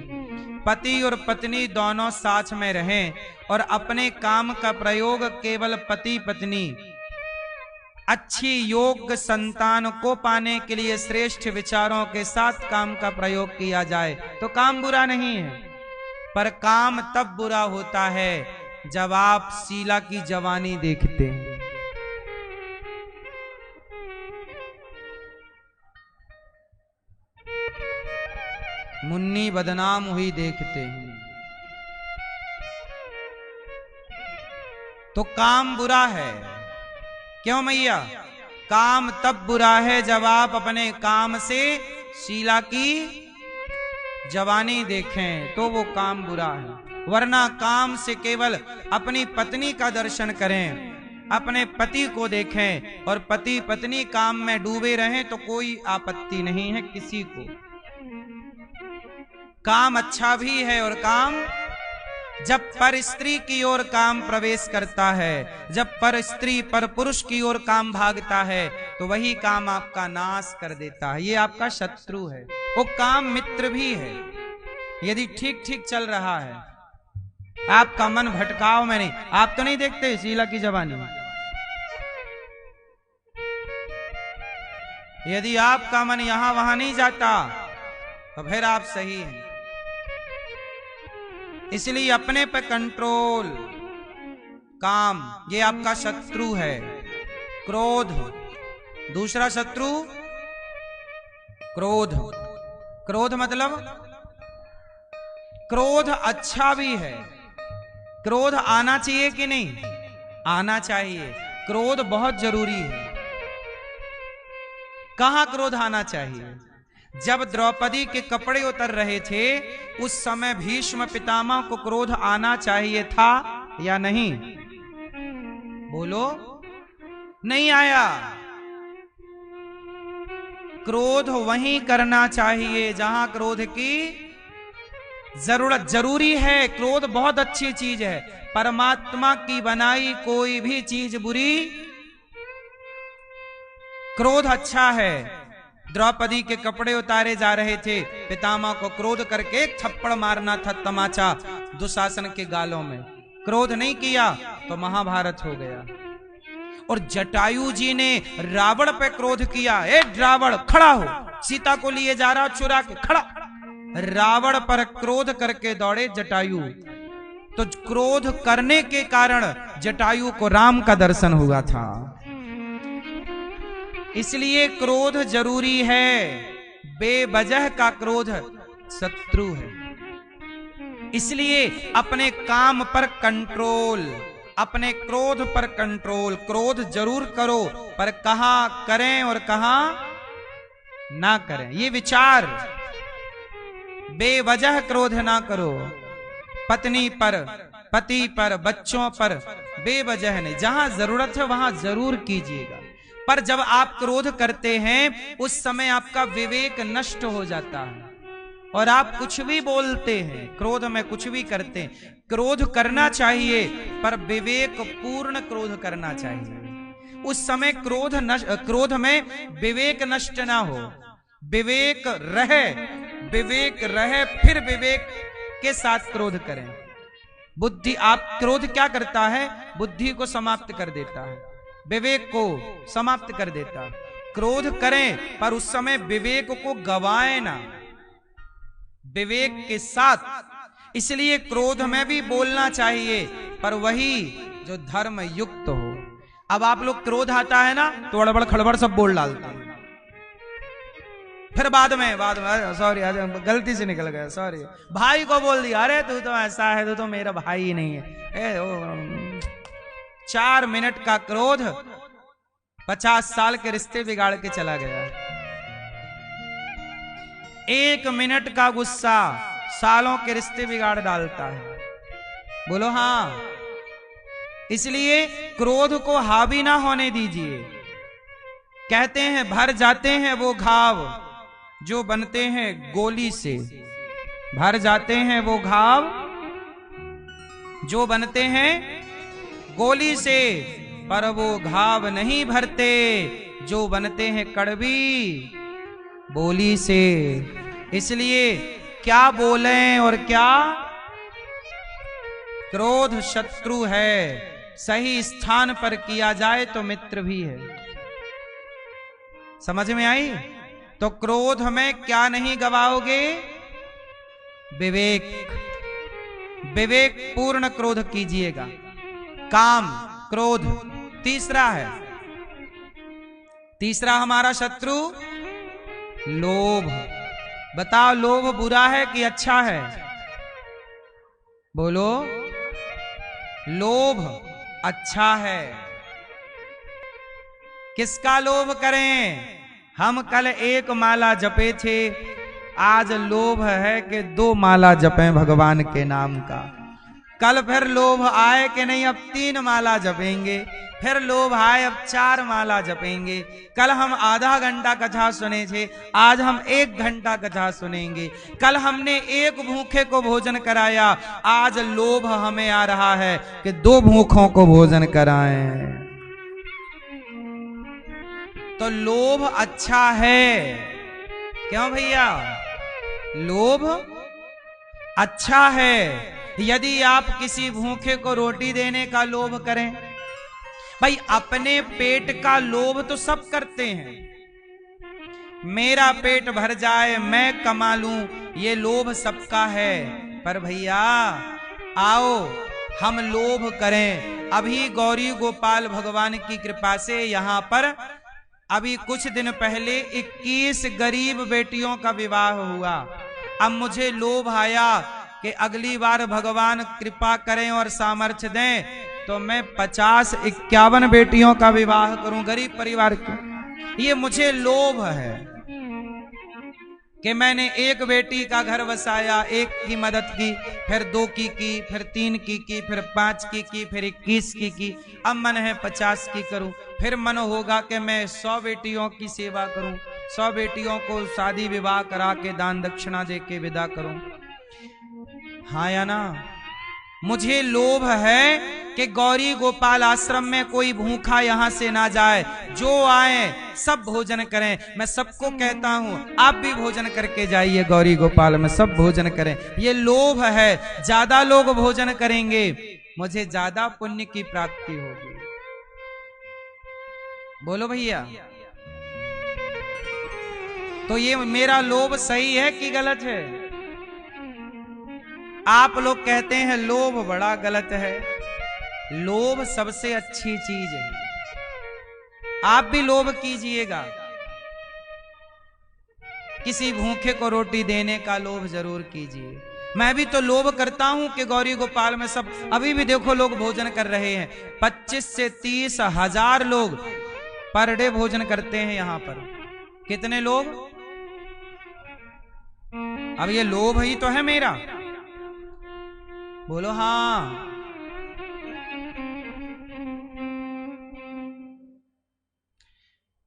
A: पति और पत्नी दोनों साथ में रहें और अपने काम का प्रयोग केवल पति पत्नी अच्छी योग्य संतान को पाने के लिए श्रेष्ठ विचारों के साथ काम का प्रयोग किया जाए तो काम बुरा नहीं है। पर काम तब बुरा होता है जब आप शीला की जवानी देखते हैं। मुन्नी बदनाम हुई देखते हैं तो काम बुरा है। क्यों मैया? काम तब बुरा है जब आप अपने काम से शीला की जवानी देखें तो वो काम बुरा है। वरना काम से केवल अपनी पत्नी का दर्शन करें, अपने पति को देखें और पति पत्नी काम में डूबे रहें तो कोई आपत्ति नहीं है किसी को। काम अच्छा भी है। और काम जब पर स्त्री की ओर काम प्रवेश करता है, जब पर स्त्री पर पुरुष की ओर काम भागता है तो वही काम आपका नाश कर देता है। ये आपका शत्रु है। वो काम मित्र भी है यदि ठीक ठीक चल रहा है। आपका मन भटकाव में नहीं। आप तो नहीं देखते शीला की जवानी? यदि आपका मन यहां वहां नहीं जाता तो फिर आप सही हैं। इसलिए अपने पे कंट्रोल। काम, ये आपका शत्रु है। क्रोध, दूसरा शत्रु क्रोध। क्रोध मतलब, क्रोध अच्छा भी है। क्रोध आना चाहिए कि नहीं? आना चाहिए। क्रोध बहुत जरूरी है। कहां क्रोध आना चाहिए? जब द्रौपदी के कपड़े उतर रहे थे उस समय भीष्म पितामह को क्रोध आना चाहिए था या नहीं? बोलो। नहीं आया। क्रोध वहीं करना चाहिए जहां क्रोध की जरूरत। जरूरी है, क्रोध बहुत अच्छी चीज है। परमात्मा की बनाई कोई भी चीज बुरी, क्रोध अच्छा है। द्रौपदी के कपड़े उतारे जा रहे थे, पितामह को क्रोध करके एक थप्पड़ मारना था तमाचा दुशासन के गालों में, क्रोध नहीं किया तो महाभारत हो गया। और जटायु जी ने रावण पे क्रोध किया, ए रावण खड़ा हो, सीता को लिए जा रहा चुरा के, खड़ा। रावण पर क्रोध करके दौड़े जटायु, तो क्रोध करने के कारण जटायु को राम का दर्शन हुआ था। इसलिए क्रोध जरूरी है, बेवजह का क्रोध शत्रु है। इसलिए अपने काम पर कंट्रोल, अपने क्रोध पर कंट्रोल। क्रोध जरूर करो, पर कहां करें और कहां ना करें, ये विचार। बेवजह क्रोध ना करो, पत्नी पर, पति पर, बच्चों पर बेवजह नहीं। जहां जरूरत है वहां जरूर कीजिएगा। पर जब आप क्रोध करते हैं उस समय आपका विवेक नष्ट हो जाता है और आप कुछ भी बोलते हैं, क्रोध में कुछ भी करते हैं। क्रोध करना चाहिए पर विवेक पूर्ण क्रोध करना चाहिए। उस समय क्रोध में विवेक नष्ट ना हो, विवेक रहे फिर विवेक के साथ क्रोध करें। बुद्धि, आप क्रोध क्या करता है, बुद्धि को समाप्त कर देता है, विवेक को समाप्त कर देता है। क्रोध करें पर उस समय विवेक को गवाएं ना, विवेक के साथ। इसलिए क्रोध में भी बोलना चाहिए पर वही जो धर्म युक्त हो। अब आप लोग क्रोध आता है ना तो अड़बड़ खड़बड़ सब बोल डालते हैं, फिर बाद में सॉरी गलती से निकल गया, सॉरी, भाई को बोल दिया, अरे तू तो ऐसा है, तू तो मेरा भाई ही नहीं है। 4 मिनट का क्रोध 50 साल के रिश्ते बिगाड़ के चला गया। 1 मिनट का गुस्सा सालों के रिश्ते बिगाड़ डालता है। बोलो हाँ। इसलिए क्रोध को हावी ना होने दीजिए। कहते हैं भर जाते हैं वो घाव जो बनते हैं गोली से, भर जाते हैं वो घाव जो बनते हैं गोली से, पर वो घाव नहीं भरते जो बनते हैं कड़वी बोली से। इसलिए क्या बोलें और क्या, क्रोध शत्रु है, सही स्थान पर किया जाए तो मित्र भी है। समझ में आई? तो क्रोध में क्या नहीं गवाओगे, विवेक। विवेक पूर्ण क्रोध कीजिएगा। काम, क्रोध तीसरा है। तीसरा हमारा शत्रु लोभ। बताओ लोभ बुरा है कि अच्छा है? बोलो। लोभ अच्छा है। किसका लोभ करें? हम कल 1 माला जपे थे, आज लोभ है कि 2 माला जपें भगवान के नाम का। कल फिर लोभ आए कि नहीं अब 3 माला जपेंगे, फिर लोभ आए अब 4 माला जपेंगे। कल हम आधा घंटा कथा सुने थे, आज हम 1 घंटा कथा सुनेंगे। कल हमने 1 भूखे को भोजन कराया, आज लोभ हमें आ रहा है कि 2 भूखों को भोजन कराएं। तो लोभ अच्छा है। क्यों भैया? लोभ अच्छा है। यदि आप किसी भूखे को रोटी देने का लोभ करें, भाई अपने पेट का लोभ तो सब करते हैं, मेरा पेट भर जाए मैं कमा लूं, ये लोभ सबका है। पर भैया आओ हम लोभ करें। अभी गौरी गोपाल भगवान की कृपा से यहां पर अभी कुछ दिन पहले 21 गरीब बेटियों का विवाह हुआ। अब मुझे लोभ आया कि अगली बार भगवान कृपा करें और सामर्थ्य दें तो मैं 50-51 बेटियों का विवाह करूं गरीब परिवार के। ये मुझे लोभ है। कि मैंने एक बेटी का घर बसाया, एक की मदद की, फिर 2 की, फिर 3 की, फिर 5 की, फिर 21 की। अब मन है 50 की करूं, फिर मन होगा कि मैं 100 बेटियों की सेवा करूं, 100 बेटियों को शादी विवाह करा के दान दक्षिणा दे के विदा करूं। हाँ या ना? मुझे लोभ है कि गौरी गोपाल आश्रम में कोई भूखा यहां से ना जाए, जो आए सब भोजन करें। मैं सबको कहता हूं आप भी भोजन करके जाइए, गौरी गोपाल में सब भोजन करें। ये लोभ है, ज्यादा लोग भोजन करेंगे मुझे ज्यादा पुण्य की प्राप्ति होगी। बोलो भैया, तो ये मेरा लोभ सही है कि गलत है? आप लोग कहते हैं लोभ बड़ा गलत है। लोभ सबसे अच्छी चीज है। आप भी लोभ कीजिएगा, किसी भूखे को रोटी देने का लोभ जरूर कीजिए। मैं भी तो लोभ करता हूं कि गौरी गोपाल में सब, अभी भी देखो लोग भोजन कर रहे हैं। 25 से 30 हजार लोग पर डे भोजन करते हैं यहां पर। कितने लोग? अब ये लोभ ही तो है मेरा। बोलो हाँ।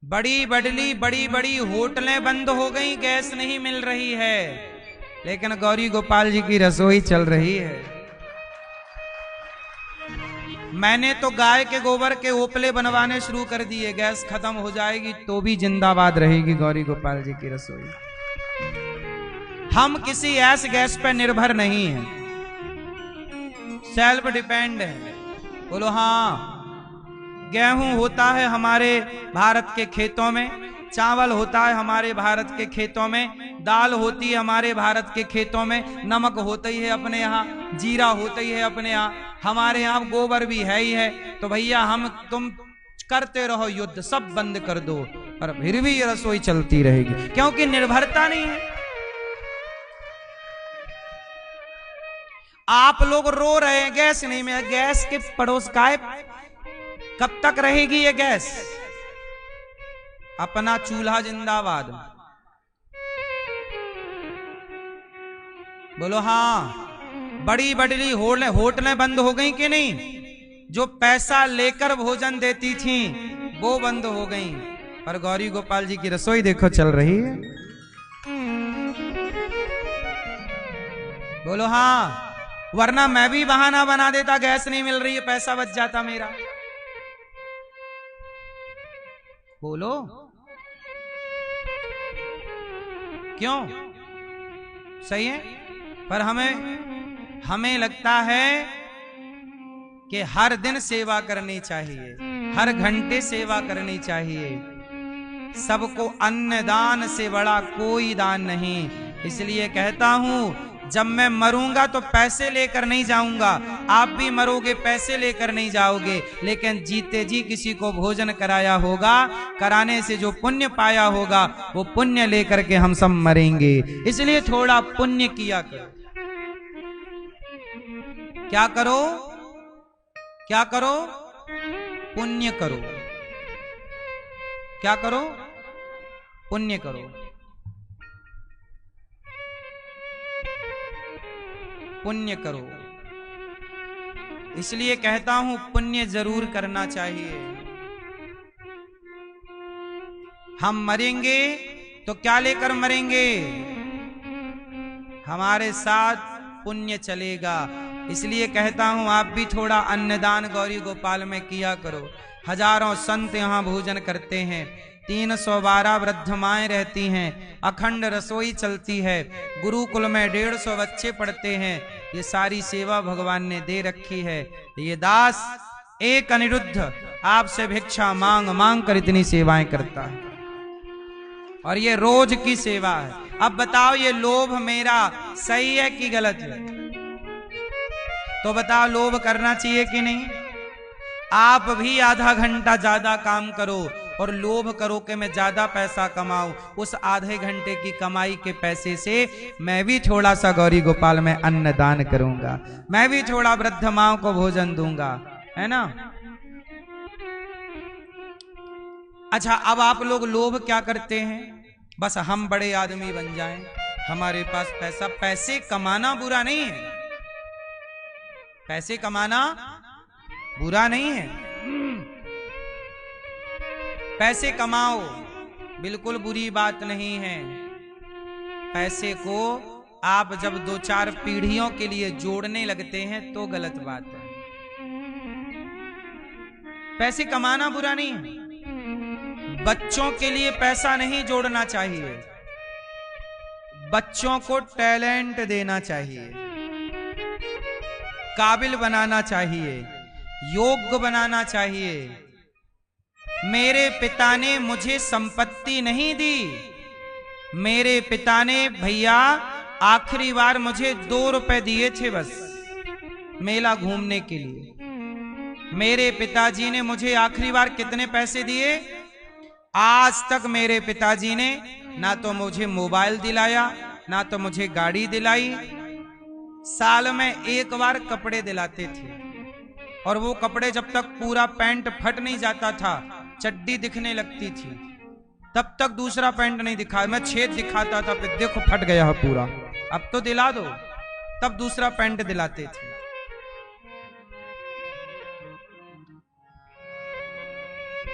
A: बड़ी बड़ी होटलें बंद हो गई, गैस नहीं मिल रही है, लेकिन गौरी गोपाल जी की रसोई चल रही है। मैंने तो गाय के गोबर के ओपले बनवाने शुरू कर दिए, गैस खत्म हो जाएगी तो भी जिंदाबाद रहेगी गौरी गोपाल जी की रसोई। हम किसी ऐसे गैस पर निर्भर नहीं हैं, सेल्फ डिपेंड है। बोलो हाँ। गेहूं होता है हमारे भारत के खेतों में, चावल होता है हमारे भारत के खेतों में, दाल होती है हमारे भारत के खेतों में, नमक होता ही है अपने यहाँ, जीरा होता ही है अपने यहाँ, हमारे यहाँ गोबर भी है ही है। तो भैया हम तुम करते रहो युद्ध, सब बंद कर दो, पर फिर भी ये रसोई चलती रहेगी, क्योंकि निर्भरता नहीं है। आप लोग रो रहे हैं गैस नहीं मिला, गैस के पड़ोस का है, कब तक रहेगी ये गैस? अपना चूल्हा जिंदाबाद। बोलो हाँ। बड़ी होटलें बंद हो गई कि नहीं? जो पैसा लेकर भोजन देती थी वो बंद हो गई, पर गौरी गोपाल जी की रसोई देखो चल रही है। बोलो हाँ। वरना मैं भी बहाना बना देता, गैस नहीं मिल रही है, पैसा बच जाता मेरा। बोलो क्यों? सही है। पर हमें लगता है कि हर दिन सेवा करनी चाहिए, हर घंटे सेवा करनी चाहिए। सबको अन्न दान से बड़ा कोई दान नहीं। इसलिए कहता हूं जब मैं मरूंगा तो पैसे लेकर नहीं जाऊंगा, आप भी मरोगे पैसे लेकर नहीं जाओगे, लेकिन जीते जी किसी को भोजन कराया होगा, कराने से जो पुण्य पाया होगा वो पुण्य लेकर के हम सब मरेंगे। इसलिए थोड़ा पुण्य किया करो। क्या करो? क्या करो? पुण्य करो। क्या करो? पुण्य करो। पुण्य करो। इसलिए कहता हूं पुण्य जरूर करना चाहिए। हम मरेंगे तो क्या लेकर मरेंगे? हमारे साथ पुण्य चलेगा। इसलिए कहता हूं आप भी थोड़ा अन्नदान गौरी गोपाल में किया करो। हजारों संत यहां भोजन करते हैं, 312 वृद्ध माएं रहती हैं, अखंड रसोई चलती है, गुरुकुल में 150 बच्चे पढ़ते हैं। ये सारी सेवा भगवान ने दे रखी है। ये दास एक अनिरुद्ध आपसे भिक्षा मांग मांग कर इतनी सेवाएं करता है, और ये रोज की सेवा है। अब बताओ ये लोभ मेरा सही है कि गलत है? तो बताओ लोभ करना चाहिए कि नहीं? आप भी आधा घंटा ज्यादा काम करो और लोभ करो कि मैं ज्यादा पैसा कमाऊं। उस आधे घंटे की कमाई के पैसे से मैं भी थोड़ा सा गौरी गोपाल में अन्न दान करूंगा, मैं भी थोड़ा वृद्ध माओं को भोजन दूंगा, है ना? अच्छा, अब आप लोग लोभ क्या करते हैं? बस हम बड़े आदमी बन जाएं, हमारे पास पैसा। पैसे कमाना बुरा नहीं है, पैसे कमाना बुरा नहीं है। पैसे कमाओ, बिल्कुल बुरी बात नहीं है। पैसे को आप जब 2-4 पीढ़ियों के लिए जोड़ने लगते हैं तो गलत बात है। पैसे कमाना बुरा नहीं है। बच्चों के लिए पैसा नहीं जोड़ना चाहिए, बच्चों को टैलेंट देना चाहिए, काबिल बनाना चाहिए, योग्य बनाना चाहिए। मेरे पिता ने मुझे संपत्ति नहीं दी, मेरे पिता ने भैया आखिरी बार मुझे 2 रुपए दिए थे बस मेला घूमने के लिए। मेरे पिताजी ने मुझे आखिरी बार कितने पैसे दिए? आज तक मेरे पिताजी ने ना तो मुझे मोबाइल दिलाया, ना तो मुझे गाड़ी दिलाई। साल में 1 बार कपड़े दिलाते थे, और वो कपड़े जब तक पूरा पैंट फट नहीं जाता था, चड्डी दिखने लगती थी, तब तक दूसरा पैंट नहीं दिखा। मैं छेद दिखाता था, फिर देखो फट गया है पूरा, अब तो दिला दो, तब दूसरा पैंट दिलाते थे।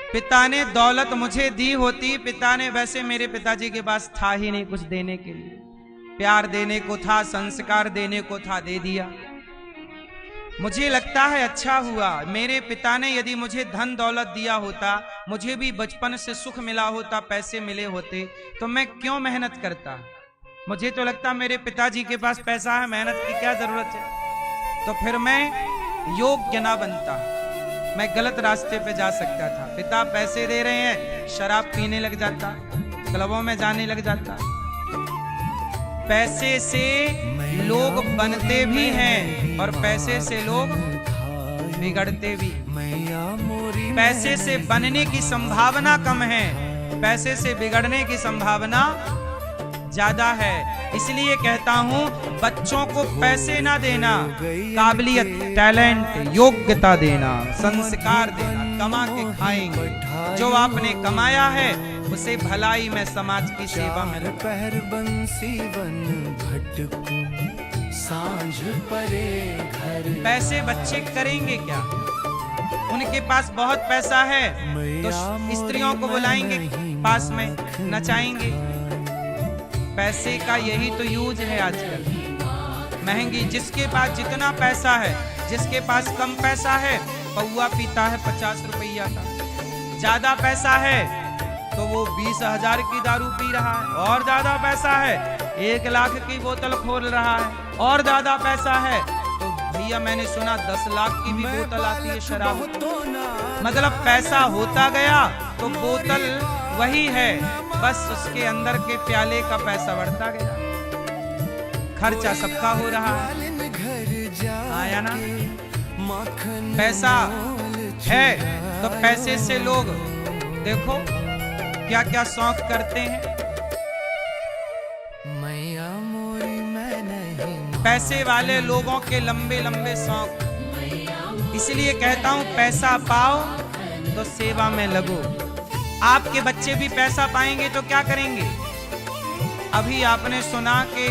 A: पिता ने दौलत मुझे दी होती, पिता ने, वैसे मेरे पिताजी के पास था ही नहीं कुछ देने के लिए। प्यार देने को था, संस्कार देने को था, दे दिया। मुझे लगता है अच्छा हुआ। मेरे पिता ने यदि मुझे धन दौलत दिया होता, मुझे भी बचपन से सुख मिला होता, पैसे मिले होते, तो मैं क्यों मेहनत करता? मुझे तो लगता मेरे पिताजी के पास पैसा है, मेहनत की क्या जरूरत है। तो फिर मैं योग्य ना बनता, मैं गलत रास्ते पे जा सकता था। पिता पैसे दे रहे हैं, शराब पीने लग जाता, क्लबों में जाने लग जाता। पैसे से लोग बनते भी हैं और पैसे से लोग बिगड़ते भी। पैसे से बनने की संभावना कम है, पैसे से बिगड़ने की संभावना ज्यादा है। इसलिए कहता हूं, बच्चों को पैसे ना देना, काबिलियत, टैलेंट, योग्यता देना, संस्कार देना। कमा के खाएंगे, जो आपने कमाया है उसे भलाई में, समाज की सेवा में।
B: पहर बंसी बन भटकूं, सांझ परे घर।
A: पैसे बच्चे करेंगे क्या? उनके पास बहुत पैसा है तो स्त्रियों को बुलाएंगे पास में, नचाएंगे। पैसे का यही तो यूज है आजकल। महंगी, जिसके पास जितना पैसा है, जिसके पास कम पैसा है पौआ पीता है 50 रुपया का। ज्यादा पैसा है तो वो 20,000 की दारू पी रहा है, और ज्यादा पैसा है 1 लाख की बोतल खोल रहा है, और ज्यादा पैसा है तो भैया मैंने सुना 10 लाख की भी बोतल आती है शराब। मतलब पैसा होता गया तो बोतल वही है, बस उसके अंदर के प्याले का पैसा बढ़ता गया। खर्चा सबका हो रहा है, आया ना? पैसा है तो पैसे से लोग देखो क्या क्या शौक करते हैं। पैसे वाले लोगों के लंबे लंबे शौक। इसलिए कहता हूं, पैसा पाओ तो सेवा में लगो। आपके बच्चे भी पैसा पाएंगे तो क्या करेंगे? अभी आपने सुना कि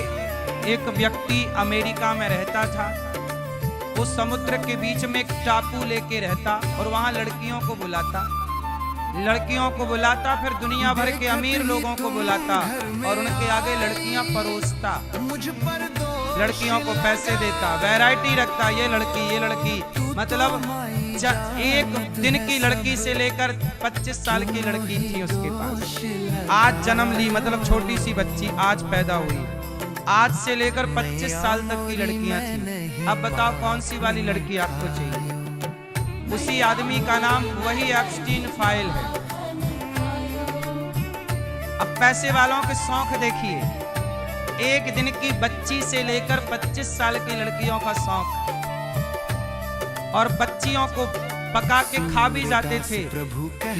A: एक व्यक्ति अमेरिका में रहता था, वो समुद्र के बीच में एक टापू लेके रहता और वहां लड़कियों को बुलाता, फिर दुनिया भर के अमीर लोगों को बुलाता और उनके आगे लड़कियां परोसता, लड़कियों को पैसे देता, वैरायटी रखता, ये लड़की। मतलब एक दिन की लड़की से लेकर 25 साल की लड़की थी उसके पास। आज जन्म ली, मतलब छोटी सी बच्ची आज पैदा हुई, आज से लेकर 25 साल तक की लड़कियां थी। अब बताओ कौन सी वाली लड़की आपको चाहिए? उसी आदमी का नाम वही एप्स्टीन फाइल है। अब पैसे वालों के शौक देखिए, एक दिन की बच्ची से लेकर 25 साल की लड़कियों का शौक, और बच्चियों को पका के खा भी जाते थे।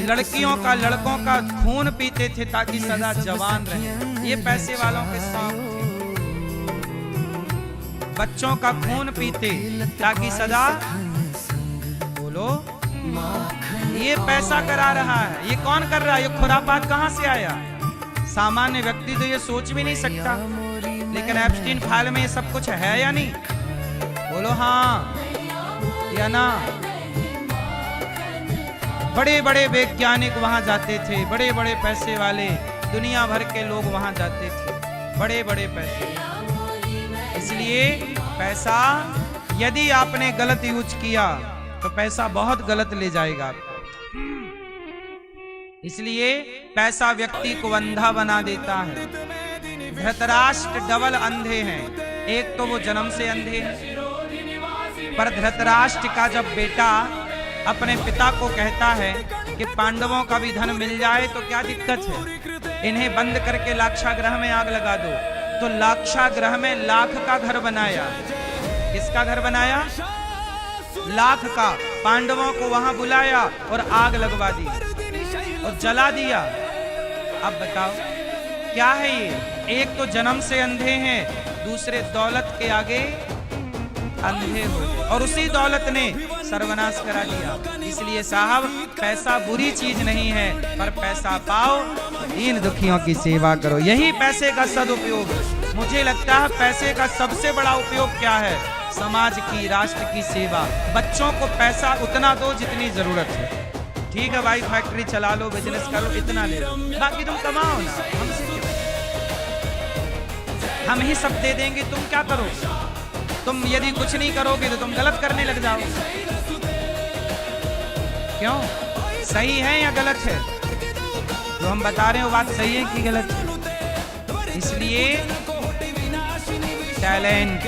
A: लड़कियों का, लड़कों का खून पीते थे ताकि सदा जवान रहे। ये पैसे वालों के शौक थे। बच्चों का खून पीते ताकि सदा, बोलो, ये पैसा करा रहा है। ये कौन कर रहा है? ये खुरापात कहां से आया? सामान्य व्यक्ति तो ये सोच भी नहीं सकता, लेकिन एप्स्टीन फाइल में ये सब कुछ है या नहीं? बोलो हाँ या ना? बड़े बड़े वैज्ञानिक वहां जाते थे, बड़े बड़े पैसे वाले, दुनिया भर के लोग वहां जाते थे, बड़े बड़े पैसे। इसलिए पैसा यदि आपने गलत यूज किया तो पैसा बहुत गलत ले जाएगा। इसलिए पैसा व्यक्ति को अंधा बना देता है। धृतराष्ट्र डबल अंधे हैं, एक तो वो जन्म से अंधे हैं, पर धृतराष्ट्र का जब बेटा अपने पिता को कहता है कि पांडवों का भी धन मिल जाए तो क्या दिक्कत है, इन्हें बंद करके लाक्षागृह में आग लगा दो, तो लाक्षागृह में लाख का घर बनाया। किसका घर बनाया? लाख का। पांडवों को वहां बुलाया और आग लगवा दी और जला दिया। अब बताओ क्या है ये? एक तो जन्म से अंधे हैं, दूसरे दौलत के आगे अंधे हो गए, और उसी दौलत ने सर्वनाश करा दिया। इसलिए साहब पैसा बुरी चीज नहीं है, पर पैसा पाओ, दीन दुखियों की सेवा करो, यही पैसे का सदुपयोग है। मुझे लगता है पैसे का सबसे बड़ा उपयोग क्या है? समाज की, राष्ट्र की सेवा। बच्चों को पैसा उतना दो जितनी जरूरत है। ठीक है भाई, फैक्ट्री चला लो, बिजनेस करो, इतना ले लो, बाकी तुम कमाओ ना, हमसे क्यों? हम ही सब दे देंगे, तुम क्या करोगे? तुम यदि कुछ नहीं करोगे तो तुम गलत करने लग जाओगे। क्यों? सही है या गलत है? जो हम बता रहे हो बात सही है कि गलत है? इसलिए टैलेंट,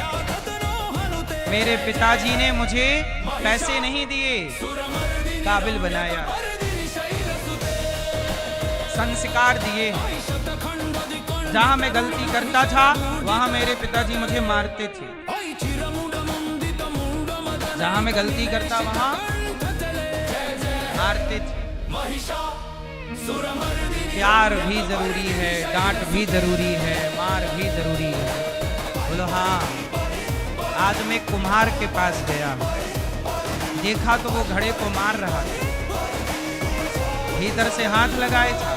A: मेरे पिताजी ने मुझे पैसे नहीं दिए, काबिल बनाया, संस्कार दिए। जहां मैं गलती करता था वहां मेरे पिताजी मुझे मारते थे, जहां मैं गलती करता वहां मारते थे। प्यार भी जरूरी है, डांट भी जरूरी है, मार भी जरूरी है। बोलो हाँ। आज मैं कुम्हार के पास गया, देखा तो वो घड़े को मार रहा था, भीतर से हाथ लगाए था,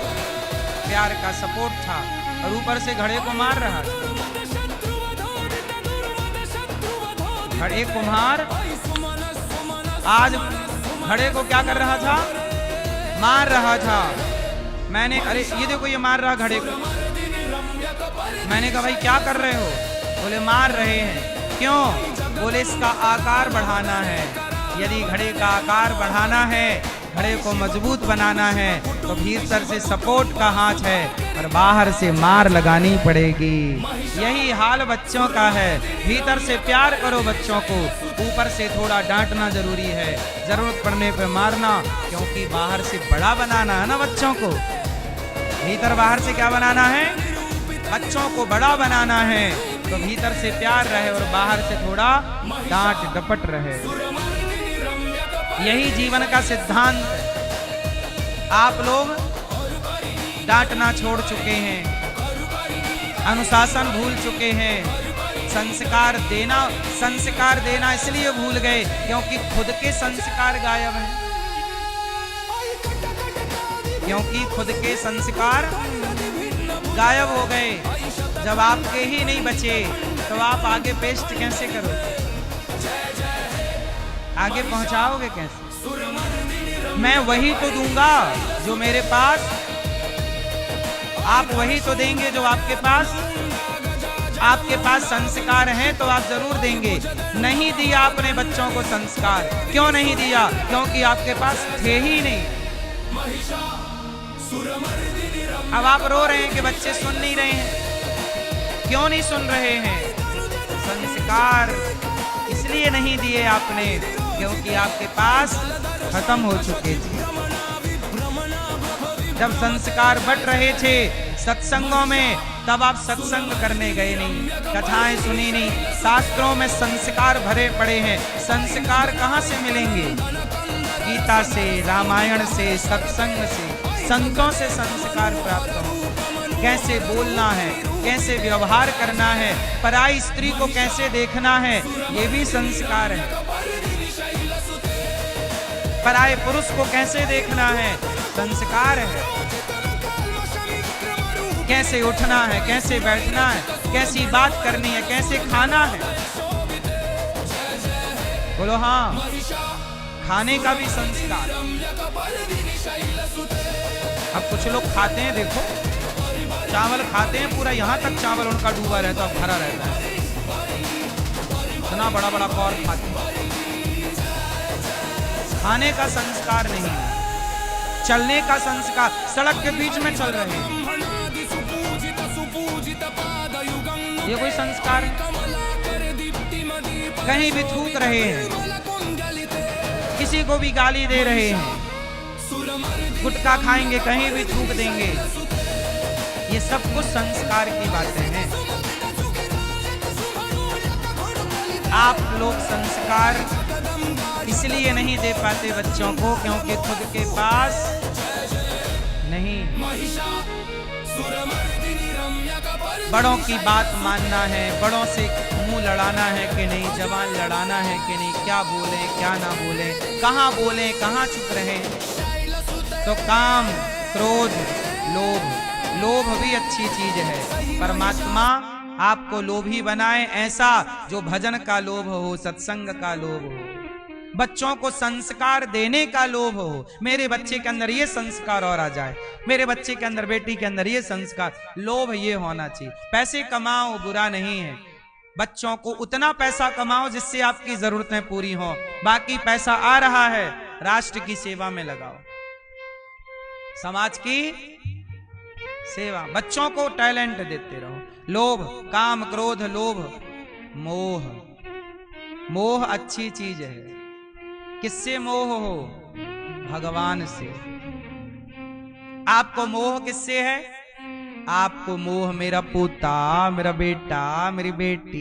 A: प्यार का सपोर्ट था, और ऊपर से घड़े को मार रहा था। घड़े कुम्हार आज घड़े को क्या कर रहा था? मार रहा था। मैंने, अरे ये देखो ये मार रहा घड़े को। मैंने कहा भाई क्या कर रहे हो? बोले मार रहे हैं। क्यों? बोले इसका आकार बढ़ाना है। यदि घड़े का आकार बढ़ाना है, घड़े को मजबूत बनाना है, तो भीतर से सपोर्ट का हाथ है और बाहर से मार लगानी पड़ेगी। यही हाल बच्चों का है। भीतर से प्यार करो बच्चों को, ऊपर से थोड़ा डांटना जरूरी है, जरूरत पड़ने पे मारना, क्योंकि बाहर से बड़ा बनाना है ना बच्चों को। भीतर बाहर से क्या बनाना है? बच्चों को बड़ा बनाना है, तो भीतर से प्यार रहे और बाहर से थोड़ा डांट डपट रहे। यही जीवन का सिद्धांत है। आप लोग डांटना छोड़ चुके हैं, अनुशासन भूल चुके हैं, संस्कार देना इसलिए भूल गए क्योंकि खुद के संस्कार गायब हैं। क्योंकि खुद के संस्कार गायब हो गए। जब आपके ही नहीं बचे तो आप आगे पेस्ट कैसे करोगे? आगे पहुंचाओगे कैसे? मैं वही तो दूंगा जो मेरे पास, आप वही तो देंगे जो आपके पास। आपके पास संस्कार हैं तो आप जरूर देंगे। नहीं दिया आपने बच्चों को संस्कार, क्यों नहीं दिया? क्योंकि आपके पास थे ही नहीं। अब आप रो रहे हैं कि बच्चे सुन नहीं रहे हैं। क्यों नहीं सुन रहे हैं? संस्कार इसलिए नहीं दिए आपने क्योंकि आपके पास खत्म हो चुके थे। जब संस्कार बट रहे थे सत्संगों में, तब आप सत्संग करने गए नहीं, कथाएं सुनी नहीं। शास्त्रों में संस्कार भरे पड़े हैं। संस्कार कहाँ से मिलेंगे? गीता से, रामायण से, सत्संग से, संतों से संस्कार प्राप्त हो। कैसे बोलना है, कैसे व्यवहार करना है, पराई स्त्री को कैसे देखना है, ये भी संस्कार है। पराये पुरुष को कैसे देखना है, संस्कार है। कैसे उठना है, कैसे बैठना है, कैसी बात करनी है, कैसे खाना है। बोलो हाँ, खाने का भी संस्कार। अब कुछ लोग खाते हैं, देखो चावल खाते हैं, पूरा यहां तक चावल उनका डूबा रहता है, भरा रहता है, इतना बड़ा बड़ा कौर खाते हैं। खाने का संस्कार नहीं, चलने का संस्कार। सड़क के बीच में चल रहे हैं, ये कोई संस्कार है? कहीं भी थूक रहे हैं, किसी को भी गाली दे रहे हैं, गुटखा खाएंगे, कहीं भी थूक देंगे। ये सब कुछ संस्कार की बातें हैं। आप लोग संस्कार इसलिए नहीं दे पाते बच्चों को क्योंकि खुद के पास नहीं। बड़ों की बात मानना है, बड़ों से मुंह लड़ाना है कि नहीं, जबान लड़ाना है कि नहीं, क्या बोले क्या ना बोले, कहाँ बोले कहाँ चुप रहे। तो काम, क्रोध, लोभ, लोभ भी अच्छी चीज है। परमात्मा आपको लोभी बनाए, ऐसा जो भजन का लोभ हो, सत्संग का लोभ हो, बच्चों को संस्कार देने का लोभ हो। मेरे बच्चे के अंदर ये संस्कार और आ जाए, मेरे बच्चे के अंदर, बेटी के अंदर ये संस्कार, लोभ ये होना चाहिए। पैसे कमाओ, बुरा नहीं है, बच्चों को उतना पैसा कमाओ जिससे आपकी जरूरतें पूरी हो। बाकी पैसा आ रहा है, राष्ट्र की सेवा में लगाओ, समाज की सेवा। बच्चों को टैलेंट देते रहो। लोभ, काम, क्रोध, लोभ, मोह। मोह अच्छी चीज है। किससे मोह हो? भगवान से। आपको मोह किससे है? आपको मोह मेरा पोता, मेरा बेटा, मेरी बेटी,